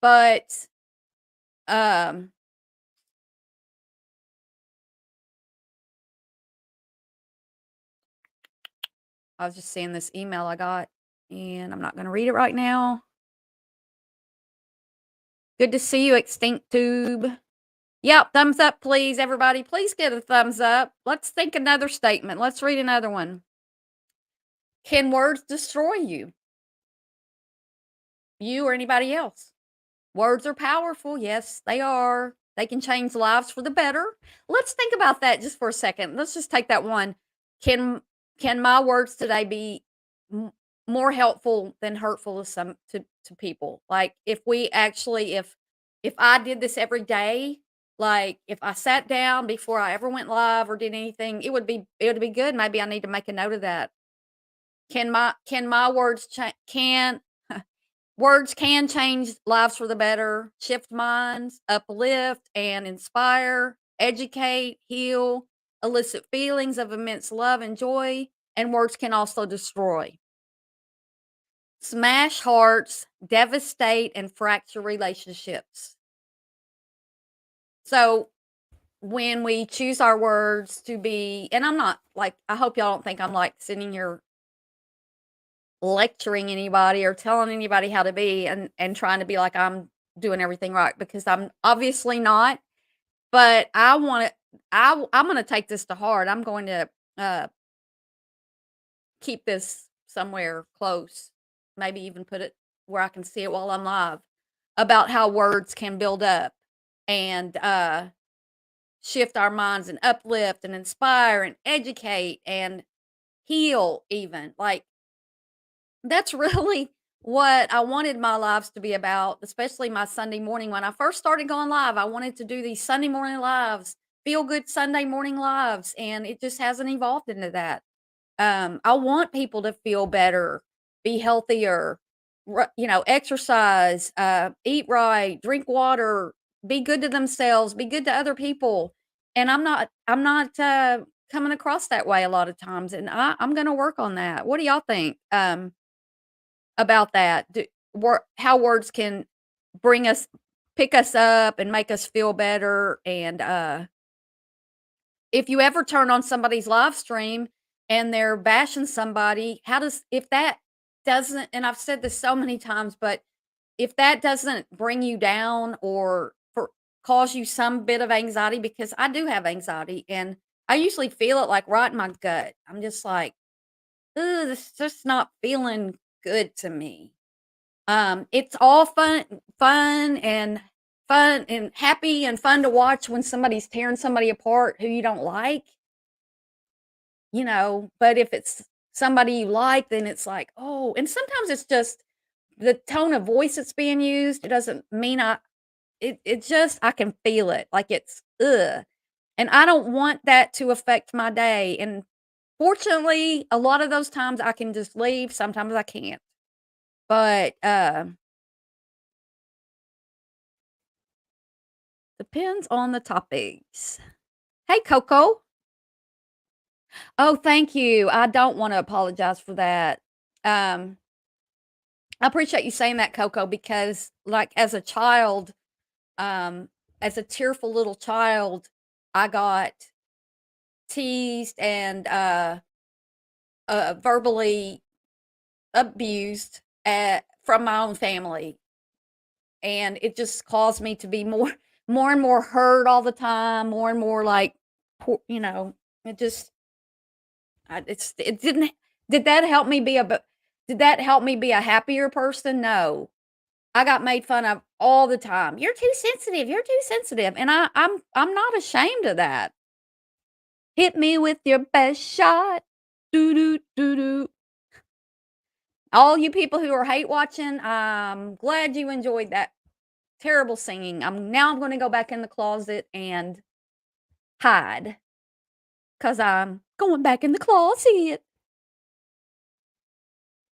but um I was just seeing this email I got, and I'm not going to read it right now. Good to see you, Extinct Tube. Yep, thumbs up, please, everybody. Please get a thumbs up. Let's think another statement. Let's read another one. Can words destroy you? You or anybody else? Words are powerful. Yes, they are. They can change lives for the better. Let's think about that just for a second. Let's just take that one. Can can my words today be more helpful than hurtful to to people? Like if I did this every day, like if I sat down before I ever went live or did anything, it would be good. Maybe I need to make a note of that. Can my words can words can change lives for the better, shift minds, uplift and inspire, educate, heal, elicit feelings of immense love and joy, and words can also destroy. Smash hearts, devastate, and fracture relationships. So when we choose our words to be, and I'm not like, I hope y'all don't think I'm like sitting here lecturing anybody or telling anybody how to be and trying to be like I'm doing everything right, because I'm obviously not. But I'm going to take this to heart. I'm going to uh keep this somewhere close, maybe even put it where I can see it while I'm live, about how words can build up and shift our minds and uplift and inspire and educate and heal, even. Like, that's really what I wanted my lives to be about, especially my Sunday morning. When I first started going live, I wanted to do these Sunday morning lives, feel good Sunday morning lives, and it just hasn't evolved into that. I want people to feel better, be healthier, exercise, eat right, drink water, be good to themselves, be good to other people. And I'm not coming across that way a lot of times, and I'm going to work on that. What do y'all think? About that? How words can bring us pick us up and make us feel better, and, if you ever turn on somebody's live stream and they're bashing somebody, how does if that doesn't, and I've said this so many times, but if that doesn't bring you down or cause you some bit of anxiety, because I do have anxiety, and I usually feel it, like, right in my gut. I'm just like, "Ugh, this is just not feeling good to me." It's all fun and happy and fun to watch when somebody's tearing somebody apart who you don't like, but if it's somebody you like, then it's like, "Oh," and sometimes it's just the tone of voice that's being used. It doesn't mean it just I can feel it, like it's, ugh, and I don't want that to affect my day, and fortunately, a lot of those times I can just leave, sometimes I can't, but, depends on the topics. Hey, Coco. Oh, thank you. I don't wanna apologize for that. Um, I appreciate you saying that, Coco, because, like, um, as a tearful little child, I got teased and, verbally abused from my own family. and it just caused me to be more more and more hurt all the time, more and more like, it just it didn't did that help me be a b did that help me be a happier person? No. I got made fun of all the time. You're too sensitive," and I'm not ashamed of that. "Hit me with your best shot. Doo doo doo doo." All you people who are hate watching, I'm glad you enjoyed that terrible singing. I'm gonna go back in the closet and hide, because 'cause I'm going back in the closet.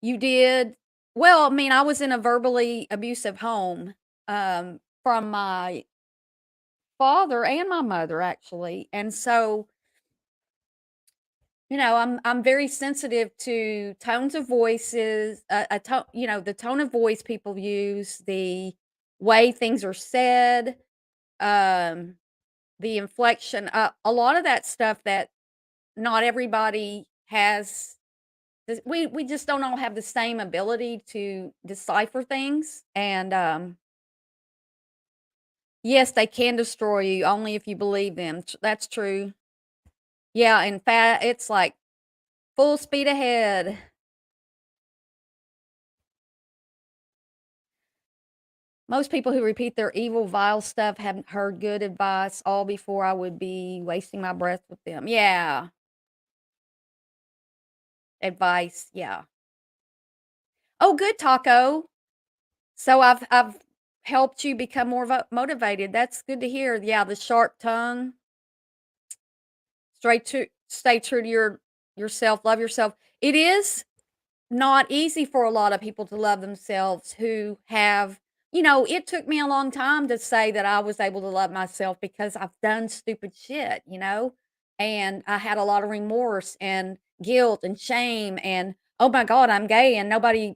You did? Well, I mean, I was in a verbally abusive home, from my father and my mother, actually, and so, I'm very sensitive to tones of voices, a tone the tone of voice people use, the way things are said, um, the inflection, a lot of that stuff that not everybody has. We just don't all have the same ability to decipher things, and, yes, they can destroy you only if you believe them. That's true. Yeah, in fact, it's like full speed ahead. Most people who repeat their evil, vile stuff haven't heard good advice all before I would be wasting my breath with them. Yeah, advice, yeah. Oh, good, Taco. So I've helped you become more motivated. That's good to hear. Yeah, the sharp tongue, straight to stay true to yourself, love yourself. It is not easy for a lot of people to love themselves who have it took me a long time to say that I was able to love myself because I've done stupid shit, and I had a lot of remorse and guilt and shame and oh my god, I'm gay and nobody,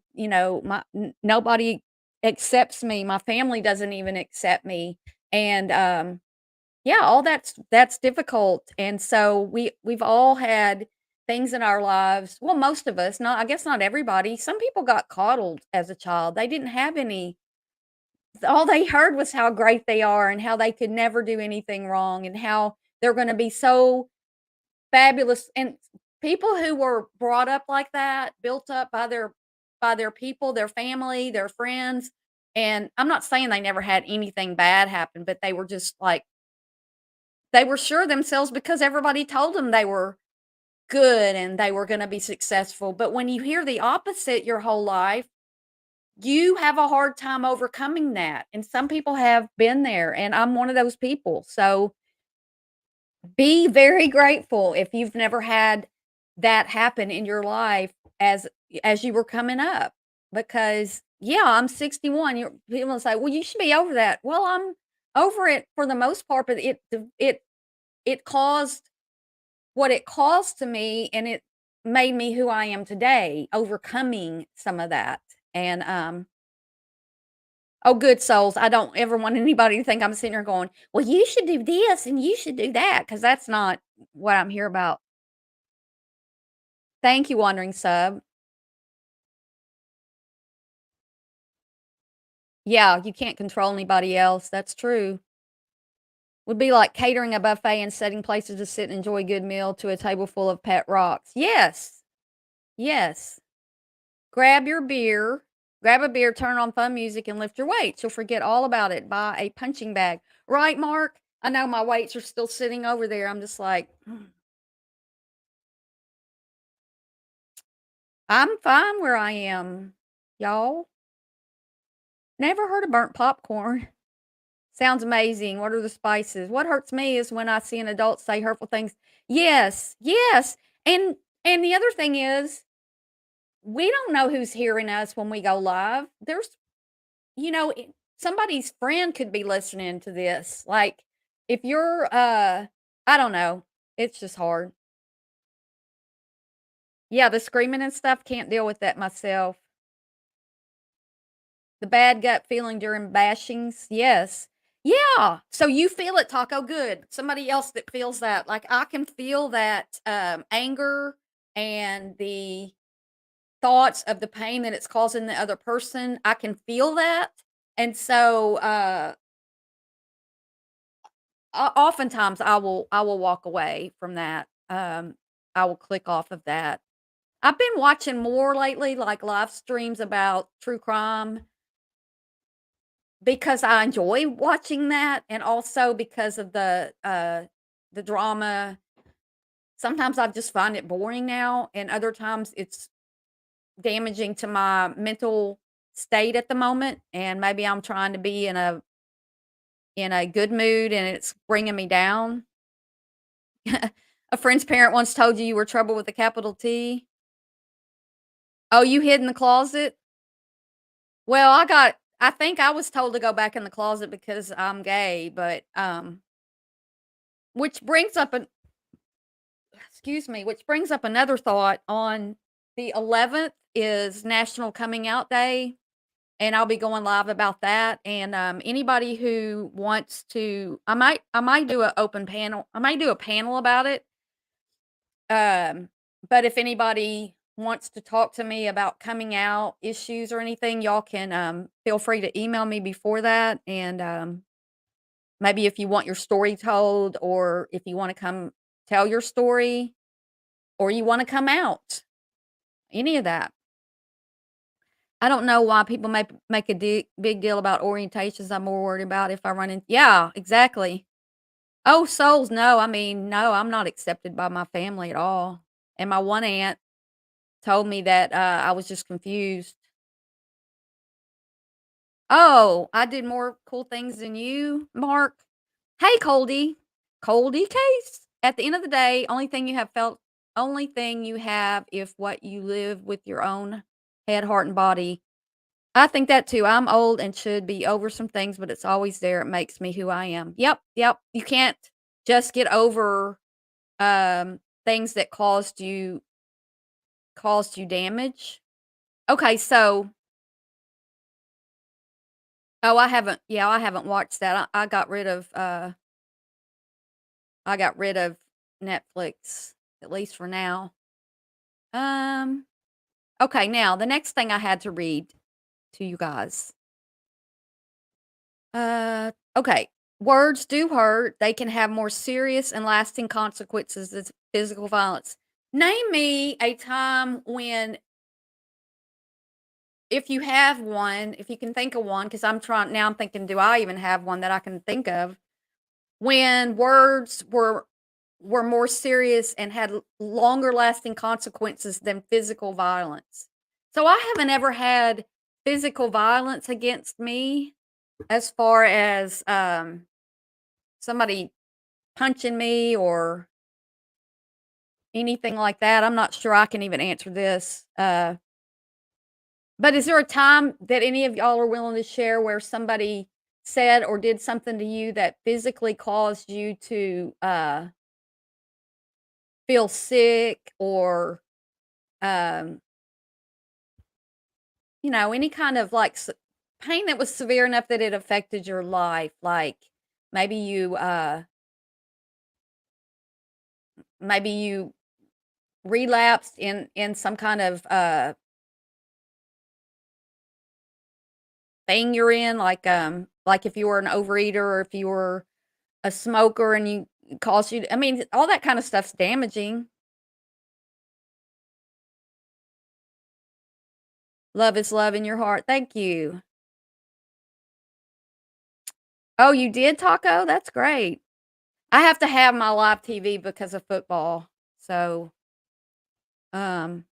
nobody accepts me. My family doesn't even accept me. And yeah, all that's difficult, and so we've all had things in our lives, well, most of us, not I guess not everybody. Some people got coddled as a child. They didn't have any all they heard was how great they are and how they could never do anything wrong and how they're gonna be so fabulous, and people who were brought up like that, built up by their people, their family, their friends, and I'm not saying they never had anything bad happen, but they were just like they were sure of themselves because everybody told them they were good and they were gonna be successful, but when you hear the opposite your whole life, you have a hard time overcoming that, and some people have been there, and I'm one of those people, so be very grateful if you've never had that happen in your life as you were coming up, because, yeah, I'm 61, people say, "Well, you should be over that." Well, I'm over it for the most part, but it caused what it caused to me, and it made me who I am today, overcoming some of that, and, oh, good souls, I don't ever want anybody to think I'm sitting here going, "Well, you should do this and you should do that," because that's not what I'm here about. Thank you, Wandering Sub. Yeah, you can't control anybody else, that's true. Would be like catering a buffet and setting places to sit and enjoy a good meal to a table full of pet rocks. Yes, yes. Grab a beer, turn on fun music, and lift your weights. You'll forget all about it. Buy a punching bag. Right, Mark? I know my weights are still sitting over there. I'm just like, I'm fine where I am, y'all. Never heard of burnt popcorn. Sounds amazing. What are the spices? What hurts me is when I see an adult say hurtful things. Yes, yes. And the other thing is, we don't know who's hearing us when we go live. Somebody's friend could be listening to this. Like, if you're, I don't know. It's just hard. Yeah, the screaming and stuff, can't deal with that myself. The bad gut feeling during bashings, yes. Yeah, so you feel it, Taco, good. Somebody else that feels that, like, I can feel that, anger and the thoughts of the pain that it's causing the other person, I can feel that, And so, oftentimes I will walk away from that. I will click off of that. I've been watching more lately, like live streams about true crime because I enjoy watching that, and also because of the drama. Sometimes I just find it boring now, and other times it's damaging to my mental state at the moment, and maybe I'm trying to be in a good mood and it's bringing me down. A friend's parent once told you were trouble with a capital T. Oh, you hid in the closet? Well, I think I was told to go back in the closet because I'm gay, but, which brings up an excuse me, which brings up another thought. On the 11th is National Coming Out Day, and I'll be going live about that, and, anybody who wants to I might do a open panel I might do a panel about it. Um, but if anybody wants to talk to me about coming out issues or anything, y'all can feel free to email me before that. And maybe if you want your story told, or if you want to come tell your story, or you want to come out, any of that. I don't know why people make a big deal about orientations. I'm more worried about if I run in. Yeah, exactly. Oh, souls, no. I mean, no, I'm not accepted by my family at all. And my one aunt told me that, I was just confused. "Oh, I did more cool things than you, Mark." "Hey, Coldy." Coldy case. At the end of the day, only thing you have if what you live with your own head, heart, and body. I think that too. I'm old and should be over some things, but it's always there. It makes me who I am. Yep, yep. You can't just get over, things that caused you damage. Okay, so oh, I haven't watched that. I got rid of Netflix, at least for now. Um, okay, now the next thing I had to read to you guys. Okay. Words do hurt. They can have more serious and lasting consequences than physical violence. Name me a time when, if you have one, if you can think of one, because I'm thinking, do I even have one that I can think of? When words were more serious and had longer lasting consequences than physical violence. So I haven't ever had physical violence against me, as far as somebody punching me or anything like that. I'm not sure I can even answer this. But is there a time that any of y'all are willing to share where somebody said or did something to you that physically caused you to feel sick, or um, any kind of like pain that was severe enough that it affected your life? Like maybe you relapsed in some kind of thing you're in, like if you were an overeater, or if you were a smoker and you caused you. I mean, all that kind of stuff's damaging. Love is love in your heart. Thank you. Oh, you did, Taco? That's great. I have to have my live TV because of football. So, um,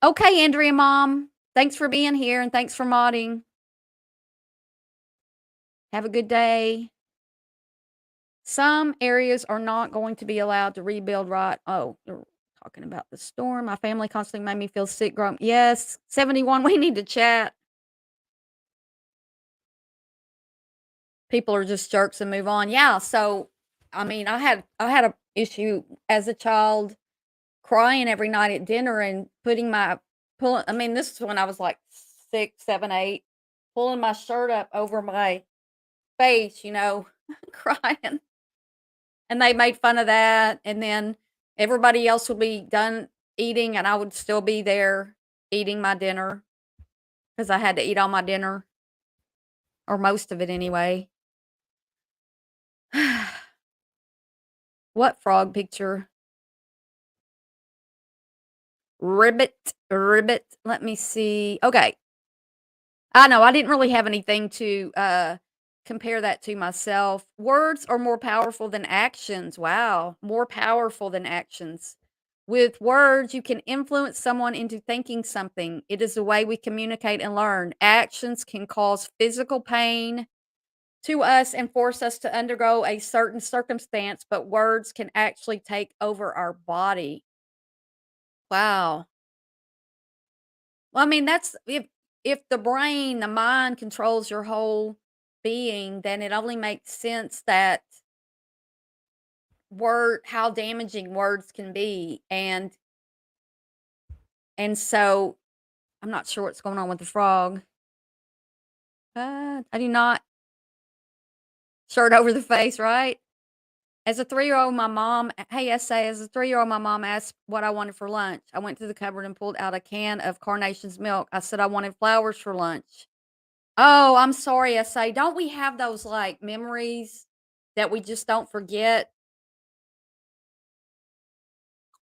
okay, Andrea mom. Thanks for being here and thanks for modding. Have a good day. Some areas are not going to be allowed to rebuild, right? Oh, they're talking about the storm. My family constantly made me feel sick growing. Yes, 71. We need to chat. People are just jerks and move on. Yeah. So, I mean, I had a issue as a child, crying every night at dinner and putting my pulling. I mean, this is when I was like 6, 7, 8, pulling my shirt up over my face, crying. And they made fun of that, and then everybody else would be done eating, and I would still be there eating my dinner. because I had to eat all my dinner, or most of it anyway. What frog picture? Ribbit, ribbit. Let me see. Okay. I know I didn't really have anything to compare that to myself. Words are more powerful than actions. Wow, more powerful than actions. With words, you can influence someone into thinking something. It is the way we communicate and learn. Actions can cause physical pain to us and force us to undergo a certain circumstance, but words can actually take over our body. Wow. Well, I mean, that's if the brain, the mind controls your whole being, then it only makes sense that word how damaging words can be. And so I'm not sure what's going on with the frog. I do not shirt over the face, right? As a 3-year-old, my mom hey, essay, as a 3-year-old, my mom asked what I wanted for lunch. I went to the cupboard and pulled out a can of Carnation's milk. I said I wanted flowers for lunch. Oh, I'm sorry, essay. Don't we have those, like, memories that we just don't forget?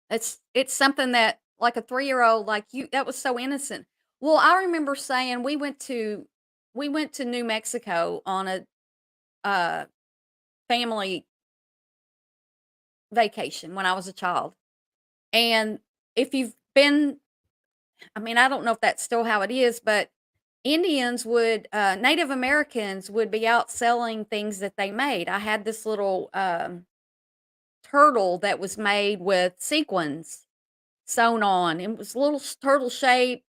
It's something that, like, a 3-year-old, like, you that was so innocent. Well, I remember saying we went to New Mexico on a, uh, family vacation when I was a child, and if you've been I mean, I don't know if that's still how it is, but Native Americans would be out selling things that they made. I had this little, turtle that was made with sequins sewn on. It was a little turtle shape,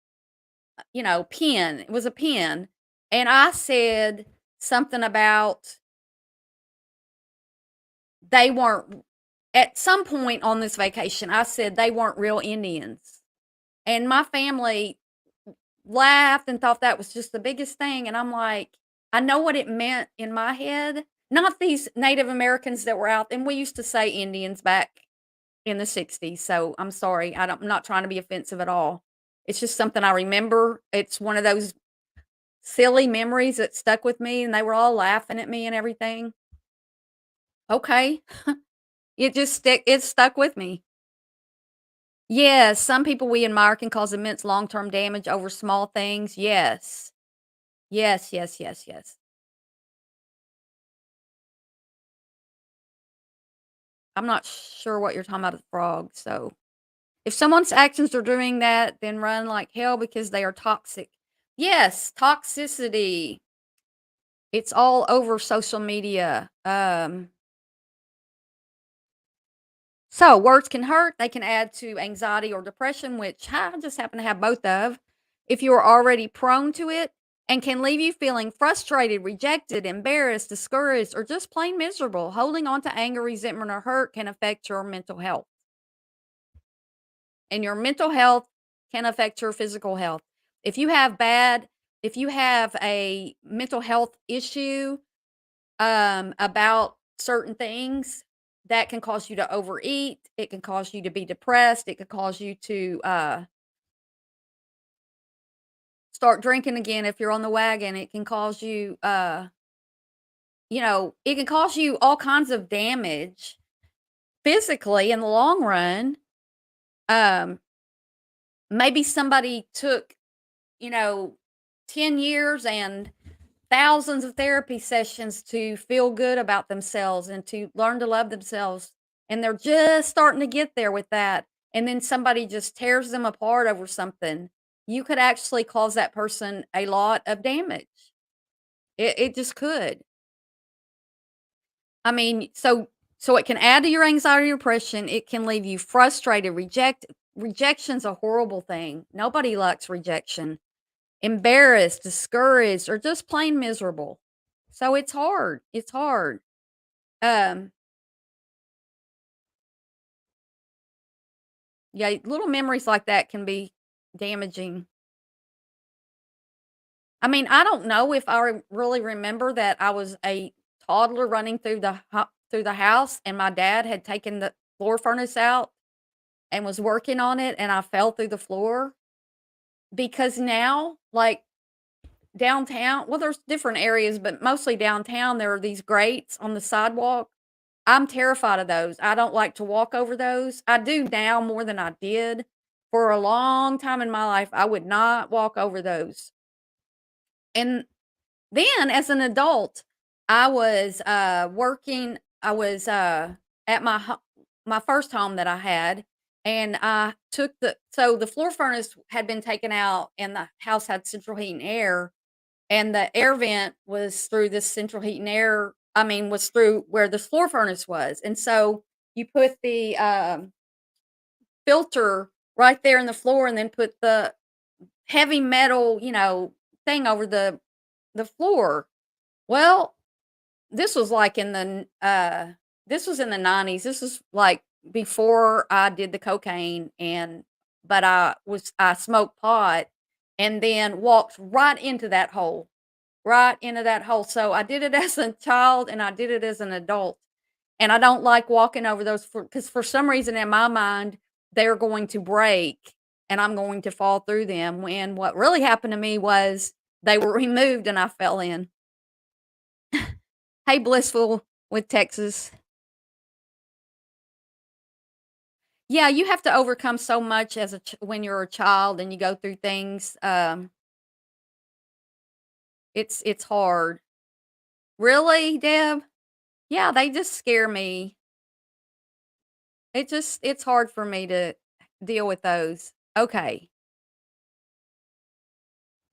pin. It was a pin. And I said something about they weren't, at some point on this vacation, I said they weren't real Indians. And my family laughed and thought that was just the biggest thing. And I'm like, I know what it meant in my head. Not these Native Americans that were out, and we used to say Indians back in the '60s, so I'm sorry, I'm not trying to be offensive at all. It's just something I remember. It's one of those silly memories that stuck with me, and they were all laughing at me and everything. Okay. It stuck with me. Yes, some people we admire can cause immense long-term damage over small things. Yes. Yes, yes, yes, yes. I'm not sure what you're talking about with frog, so if someone's actions are doing that, then run like hell because they are toxic. Yes, toxicity. It's all over social media. So words can hurt. They can add to anxiety or depression, which I just happen to have both of. If you are already prone to it, and can leave you feeling frustrated, rejected, embarrassed, discouraged, or just plain miserable. Holding on to anger, resentment, or hurt can affect your mental health. And your mental health can affect your physical health. If you have bad if you have a mental health issue, about certain things, that can cause you to overeat, it can cause you to be depressed, it could cause you to, start drinking again if you're on the wagon, it can cause you, it can cause you all kinds of damage physically in the long run. Um, Maybe somebody took, you know, 10 years and thousands of therapy sessions to feel good about themselves and to learn to love themselves. And they're just starting to get there with that. And then somebody just tears them apart over something. You could actually cause that person a lot of damage. It just could. I mean, so it can add to your anxiety or depression. It can leave you frustrated. Rejection's a horrible thing. Nobody likes rejection. Embarrassed, discouraged, or just plain miserable. So it's hard. It's hard. Um, yeah, little memories like that can be damaging. I mean, I don't know if really remember that I was a toddler running through the house and my dad had taken the floor furnace out and was working on it and I fell through the floor because now, like downtown, well, there's different areas, but mostly downtown, there are these grates on the sidewalk. I'm terrified of those. I don't like to walk over those. I do now more than I did. For a long time in my life, I would not walk over those. And then as an adult, I was, working I was, at my first home that I had, and I took the floor furnace had been taken out, and the house had central heat and air, and the air vent was through this central heat and air was through where the floor furnace was, and so you put the, filter right there in the floor and then put the heavy metal, thing over the floor. Well, this was like in the this was in the 90s. This was like before I did the cocaine but I smoked pot and then walked right into that hole. Right into that hole. So I did it as a child and I did it as an adult. And I don't like walking over those because for some reason in my mind they're going to break and I'm going to fall through them when what really happened to me was they were removed and I fell in. Hey, Blissful with Texas. Yeah, you have to overcome so much as when you're a child and you go through things. It's hard. Really, Deb? Yeah, they just scare me. It's hard for me to deal with those. Okay.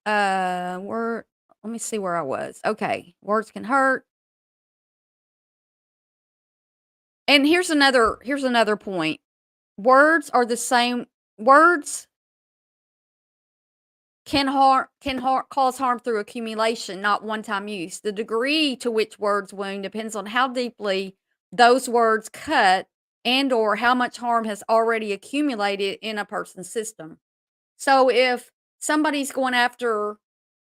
Word. Let me see where I was. Okay, words can hurt. And here's another point. Words are the same. Words cause harm through accumulation, not one-time use. The degree to which words wound depends on how deeply those words cut and or how much harm has already accumulated in a person's system. So if somebody's going after,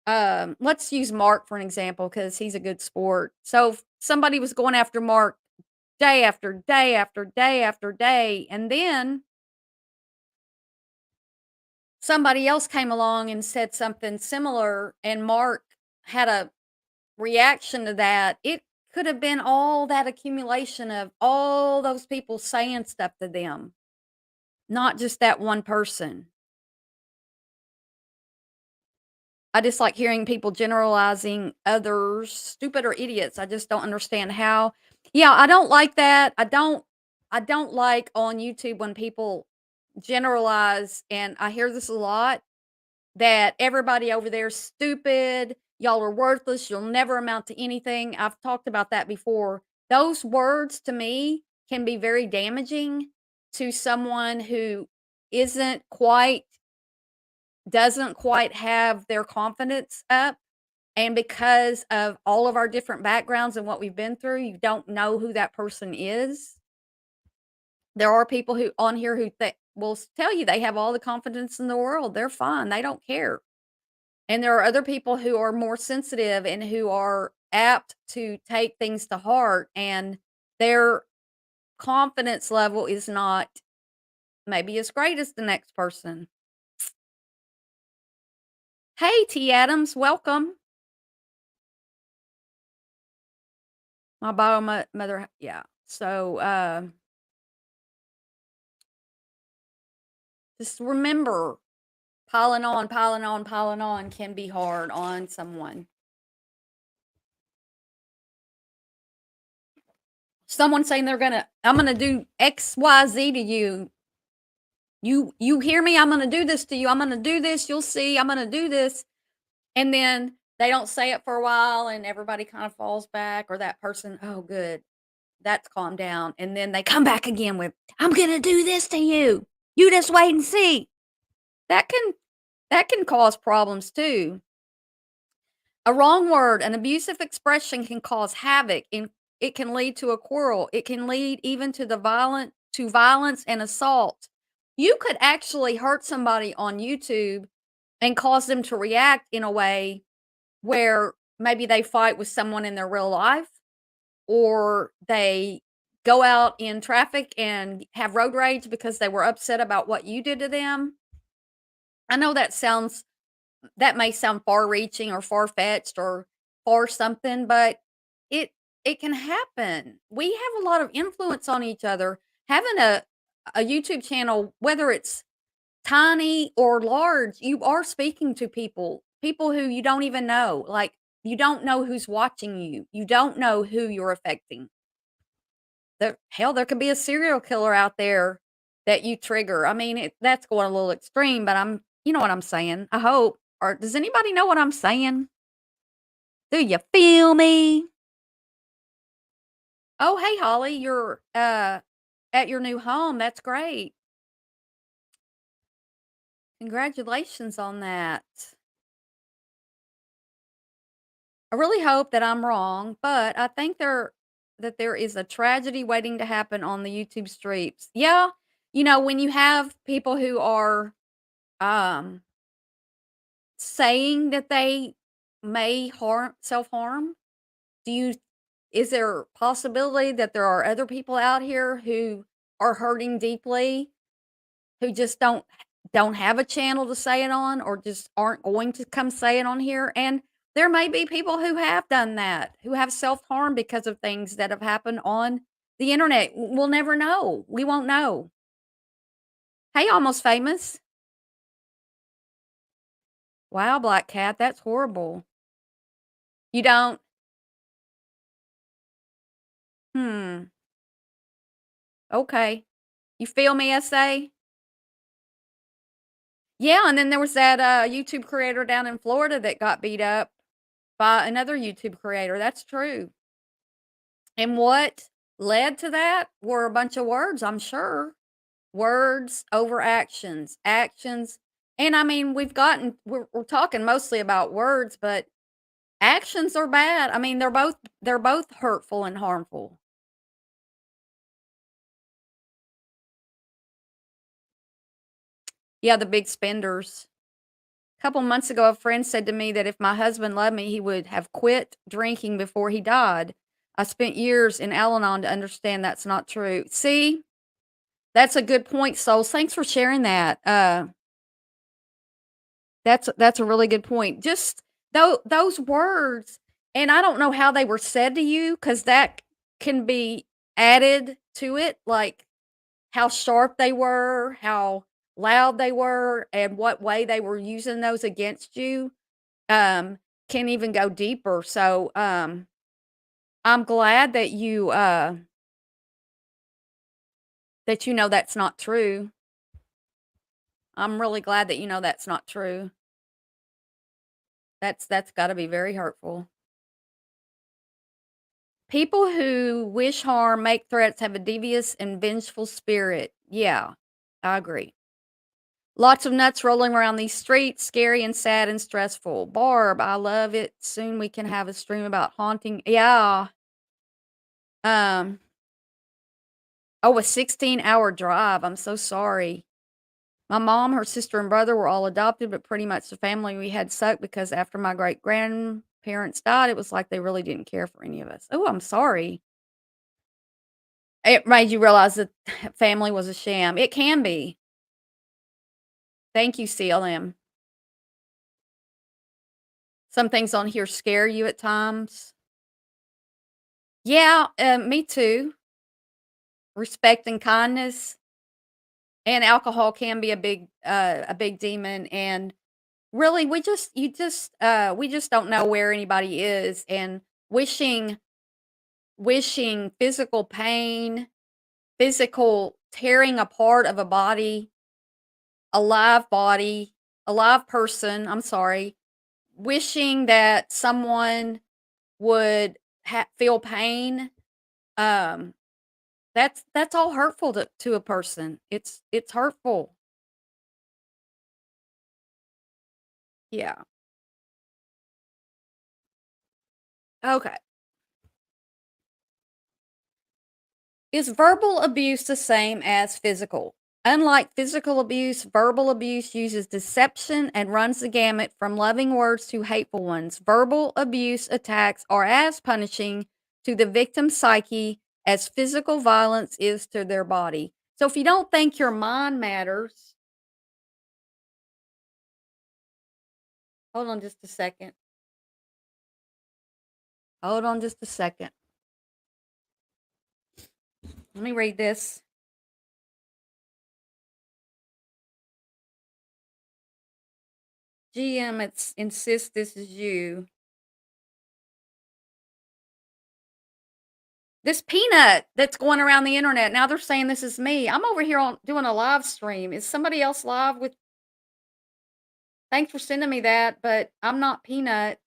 let's use Mark for an example because he's a good sport. So if somebody was going after Mark day after day after day after day, and then somebody else came along and said something similar, and Mark had a reaction to that, it could have been all that accumulation of all those people saying stuff to them, not just that one person. I just like hearing people generalizing others, stupid or idiots. I just don't understand how. Yeah, I don't like that. I don't like on YouTube when people generalize, and I hear this a lot, that everybody over there is stupid, y'all are worthless, you'll never amount to anything. I've talked about that before. Those words to me can be very damaging to someone who isn't quite doesn't quite have their confidence up. And because of all of our different backgrounds and what we've been through, you don't know who that person is. There are people who on here who will tell you they have all the confidence in the world. They're fine. They don't care. And there are other people who are more sensitive and who are apt to take things to heart, and their confidence level is not maybe as great as the next person. Hey, T. Adams, welcome. My bio mother, yeah. So just remember, piling on can be hard on someone. Someone saying I'm gonna do X, Y, Z to you. You hear me? I'm gonna do this to you. I'm gonna do this. You'll see. I'm gonna do this. And then they don't say it for a while and everybody kind of falls back or that person, oh good, that's calmed down. And then they come back again with, I'm gonna do this to you. You just wait and see. That can that can cause problems too. A wrong word, an abusive expression can cause havoc and it can lead to a quarrel. It can lead even to violence and assault. You could actually hurt somebody on YouTube and cause them to react in a way where maybe they fight with someone in their real life or they go out in traffic and have road rage because they were upset about what you did to them. I know that sounds that may sound far-reaching or far-fetched or far something, but it it can happen. We have a lot of influence on each other. Having a YouTube channel, whether it's tiny or large, you are speaking to people who you don't even know. Like, you don't know who's watching you. You don't know who you're affecting. There could be a serial killer out there that you trigger. I mean, that's going a little extreme, but you know what I'm saying. I hope. Or does anybody know what I'm saying? Do you feel me? Oh, hey, Holly, you're at your new home. That's great. Congratulations on that. I really hope that I'm wrong, but I think there is a tragedy waiting to happen on the YouTube streets. Yeah, when you have people who are um saying that they may harm self-harm, do you is there a possibility that there are other people out here who are hurting deeply, who just don't have a channel to say it on or just aren't going to come say it on here? And there may be people who have done that, who have self-harm because of things that have happened on the internet. We'll never know. We won't know. Hey, Almost Famous. Wow, Black Cat, that's horrible. You don't? Hmm. Okay. You feel me, SA? Yeah, and then there was that, YouTube creator down in Florida that got beat up by another YouTube creator. That's true. And what led to that were a bunch of words, I'm sure. Words over actions, actions. And I mean, we're talking mostly about words, but actions are bad. I mean, they're both hurtful and harmful. Yeah, the big spenders. A couple months ago, a friend said to me that if my husband loved me, he would have quit drinking before he died. I spent years in Al Anon to understand that's not true. See, that's a good point, Souls. Thanks for sharing that. That's a really good point. Just those words, and I don't know how they were said to you because that can be added to it, like how sharp they were, how loud they were, and what way they were using those against you. um, can even go deeper. So, I'm glad that you know that's not true. I'm really glad that you know that's not true. That's gotta be very hurtful. People who wish harm, make threats, have a devious and vengeful spirit. Yeah, I agree. Lots of nuts rolling around these streets, scary and sad and stressful. Barb, I love it. Soon we can have a stream about haunting. Yeah. Um, oh, a 16-hour drive. I'm so sorry. My mom, her sister, and brother were all adopted, but pretty much the family we had sucked because after my great grandparents died, it was like they really didn't care for any of us. Oh, I'm sorry. It made you realize that family was a sham. It can be. Thank you, CLM. Some things on here scare you at times. Yeah, me too. Respect and kindness and alcohol can be a big demon. And really, we just don't know where anybody is, and wishing physical pain, physical tearing apart of a body, a live body, a live person, I'm sorry, wishing that someone would feel pain. Um, that's all hurtful to a person. It's hurtful. Yeah. Okay. Is verbal abuse the same as physical? Unlike physical abuse, verbal abuse uses deception and runs the gamut from loving words to hateful ones. Verbal abuse attacks are as punishing to the victim's psyche as physical violence is to their body. So if you don't think your mind matters, Hold on just a second. Hold on just a second. Let me read this. GM insists this is you. This peanut that's going around the internet, now they're saying this is me. I'm over here on doing a live stream. Is somebody else live with thanks for sending me that, but I'm not Peanut.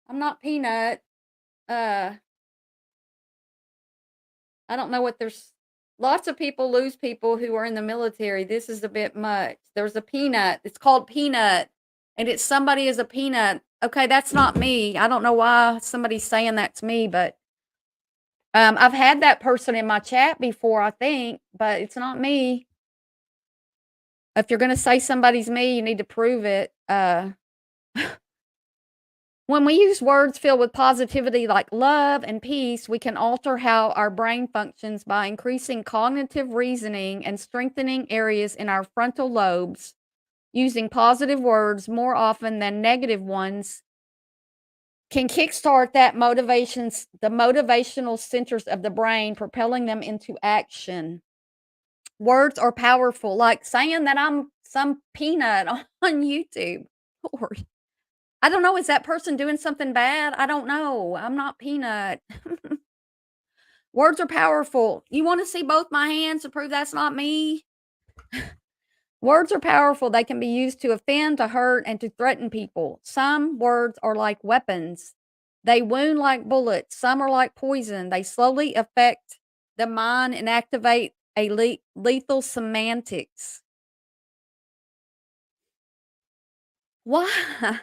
I'm not Peanut. Uh, I don't know what there's lots of people lose people who are in the military. This is a bit much. There's a Peanut. It's called Peanut, and it's somebody is a peanut. Okay, that's not me. I don't know why somebody's saying that's me, but I've had that person in my chat before, I think, but it's not me. If you're gonna say somebody's me, you need to prove it. When we use words filled with positivity like love and peace, we can alter how our brain functions by increasing cognitive reasoning and strengthening areas in our frontal lobes. Using positive words more often than negative ones can kickstart the motivational centers of the brain, propelling them into action. Words are powerful, like saying that I'm some peanut on YouTube. Lord. I don't know, is that person doing something bad? I don't know. I'm not Peanut. Words are powerful. You wanna see both my hands to prove that's not me? Words are powerful. They can be used to offend, to hurt, and to threaten people. Some words are like weapons. They wound like bullets. Some are like poison. They slowly affect the mind and activate a lethal semantics. Why?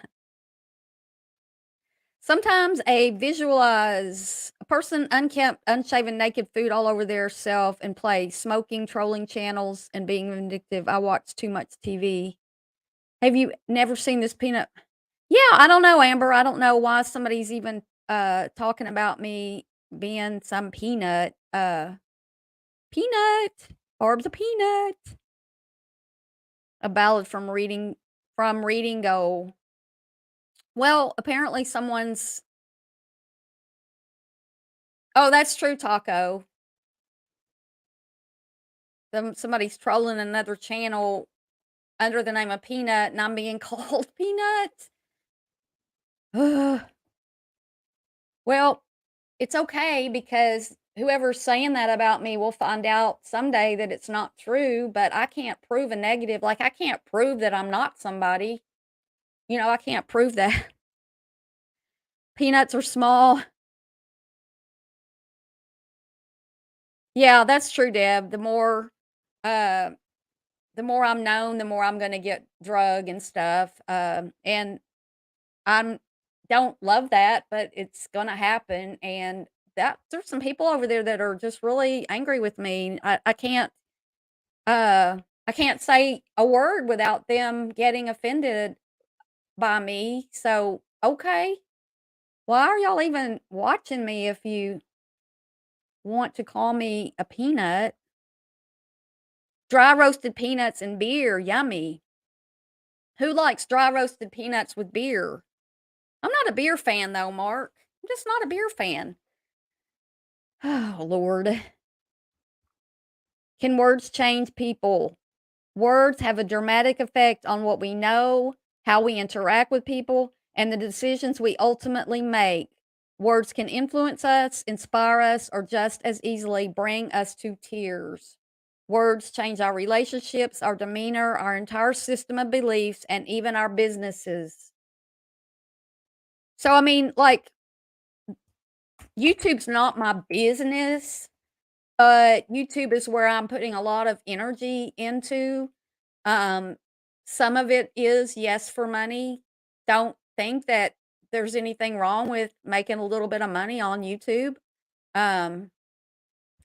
Sometimes a person unkempt, unshaven, naked, food all over their self and play, smoking, trolling channels, and being vindictive. I watch too much TV. Have you never seen this peanut? Yeah, I don't know, Amber. I don't know why somebody's even talking about me being some peanut. Peanut. Barb's a peanut. A ballad from reading go. Well, apparently someone's oh, that's true, Taco. Somebody's trolling another channel under the name of Peanut, and I'm being called Peanut. Ugh. Well, it's okay because whoever's saying that about me will find out someday that it's not true, but I can't prove a negative. Like, I can't prove that I'm not somebody. I can't prove that. Peanuts are small. Yeah, that's true, Deb. Uh, the more I'm known, the more I'm gonna get drug and stuff. And I'm don't love that, but it's gonna happen, and that there's some people over there that are just really angry with me. I can't say a word without them getting offended by me. So, okay. Why are y'all even watching me if you want to call me a peanut? Dry roasted peanuts and beer, yummy. Who likes dry roasted peanuts with beer? I'm not a beer fan though, Mark. I'm just not a beer fan. Oh, Lord. Can words change people? Words have a dramatic effect on what we know, how we interact with people, and the decisions we ultimately make. Words can influence us, inspire us, or just as easily bring us to tears. Words change our relationships, our demeanor, our entire system of beliefs, and even our businesses. So, I mean, like, YouTube's not my business, but YouTube is where I'm putting a lot of energy into. Um, some of it is, yes, for money. Don't think that there's anything wrong with making a little bit of money on YouTube. Um,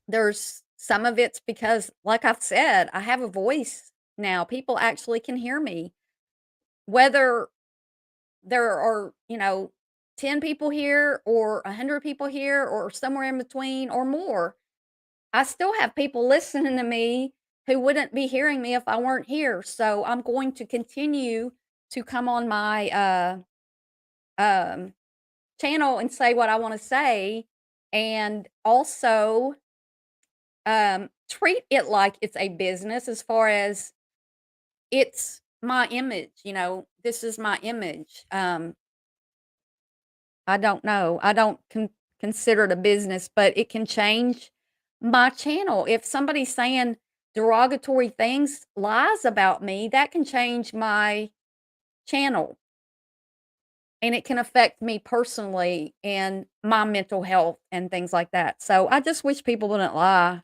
there's some of it's because, like I've said, I have a voice now. People actually can hear me. Whether there are, 10 people here or 100 people here or somewhere in between or more, I still have people listening to me who wouldn't be hearing me if I weren't here. So I'm going to continue to come on my um channel and say what I want to say, and also treat it like it's a business, as far as it's my image, this is my image. I don't know. I don't consider it a business, but it can change my channel. If somebody's saying derogatory things, lies about me, that can change my channel, and it can affect me personally and my mental health and things like that. So I just wish people wouldn't lie.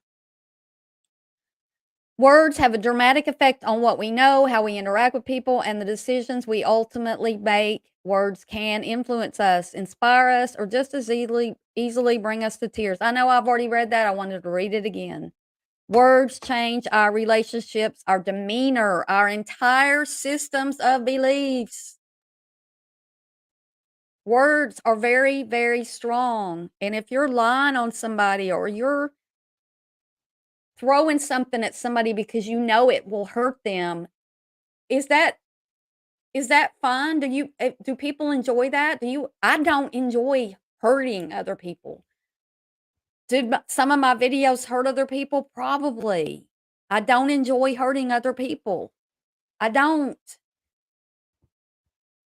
Words have a dramatic effect on what we know, how we interact with people, and the decisions we ultimately make. Words can influence us, inspire us, or just as easily bring us to tears. I know I've already read that. I wanted to read it again. Words change our relationships, our demeanor, our entire systems of beliefs. Words are very, very strong. And if you're lying on somebody, or you're throwing something at somebody because you know it will hurt them, is that fun? Do people enjoy that? I don't enjoy hurting other people. Did some of my videos hurt other people? Probably. I don't enjoy hurting other people. I don't.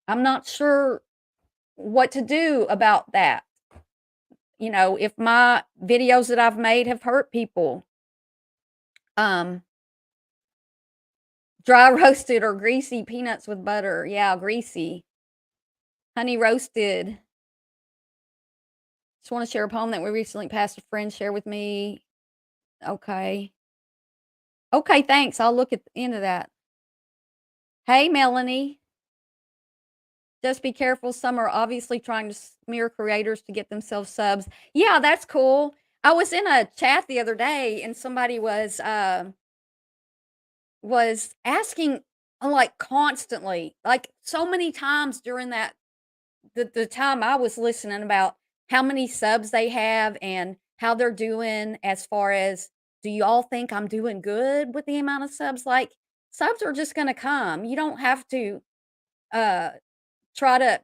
I'm not sure what to do about that. If my videos that I've made have hurt people. Um, Dry roasted or greasy peanuts with butter. Yeah, greasy. Honey roasted. Just want to share a poem that we recently passed a friend. Share with me. Okay. Okay, thanks. I'll look at into that. Hey, Melanie. Just be careful. Some are obviously trying to smear creators to get themselves subs. Yeah, that's cool. I was in a chat the other day, and somebody was asking, like, constantly, like, so many times during the time I was listening, about how many subs they have and how they're doing, as far as, "Do y'all think I'm doing good with the amount of subs?" Like, subs are just gonna come. You don't have to, uh, try to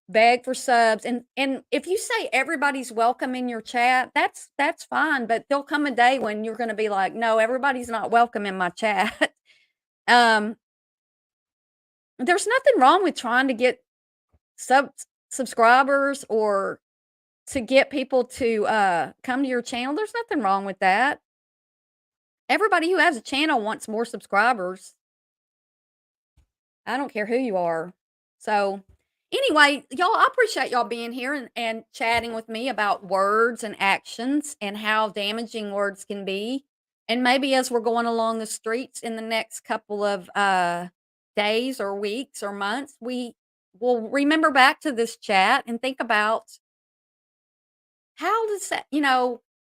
beg for subs, and if you say everybody's welcome in your chat, that's fine, but there'll come a day when you're gonna be like, "No, everybody's not welcome in my chat." Um, there's nothing wrong with trying to get subscribers, or to get people to, come to your channel. There's nothing wrong with that. Everybody who has a channel wants more subscribers. I don't care who you are. So, anyway, y'all, I appreciate y'all being here and chatting with me about words and actions, and how damaging words can be. And maybe as we're going along the streets in the next couple of days or weeks or months, we will remember back to this chat and think about, how does that,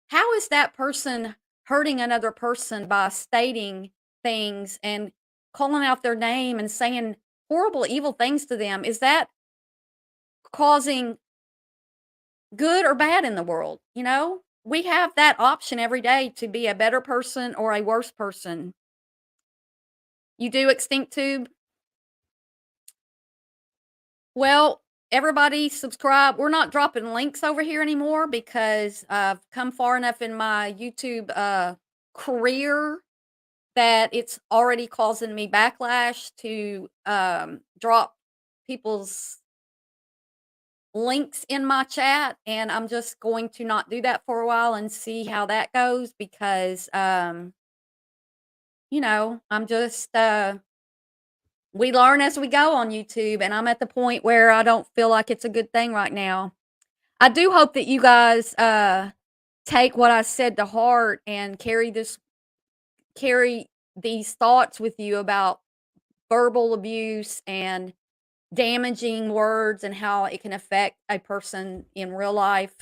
how is that person hurting another person by stating things and calling out their name and saying horrible, evil things to them? Is that causing good or bad in the world? We have that option every day to be a better person or a worse person. You do, Extinct Tube? Well, everybody subscribe. We're not dropping links over here anymore, because I've come far enough in my YouTube career that it's already causing me backlash to drop people's links in my chat, and I'm just going to not do that for a while and see how that goes, because I'm just we learn as we go on YouTube, and I'm at the point where I don't feel like it's a good thing right now. I do hope that you guys take what I said to heart and carry these thoughts with you about verbal abuse and damaging words, and how it can affect a person in real life.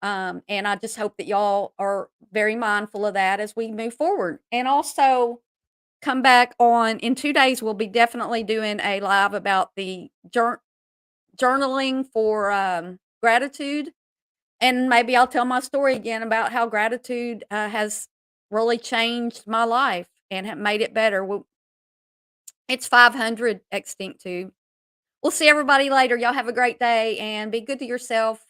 And I just hope that y'all are very mindful of that as we move forward. And also, come back on in 2 days. We'll be definitely doing a live about the journaling for gratitude. And maybe I'll tell my story again about how gratitude has really changed my life. and have made it better. It's 500 extinct too. We'll see everybody later. Y'all have a great day and be good to yourself.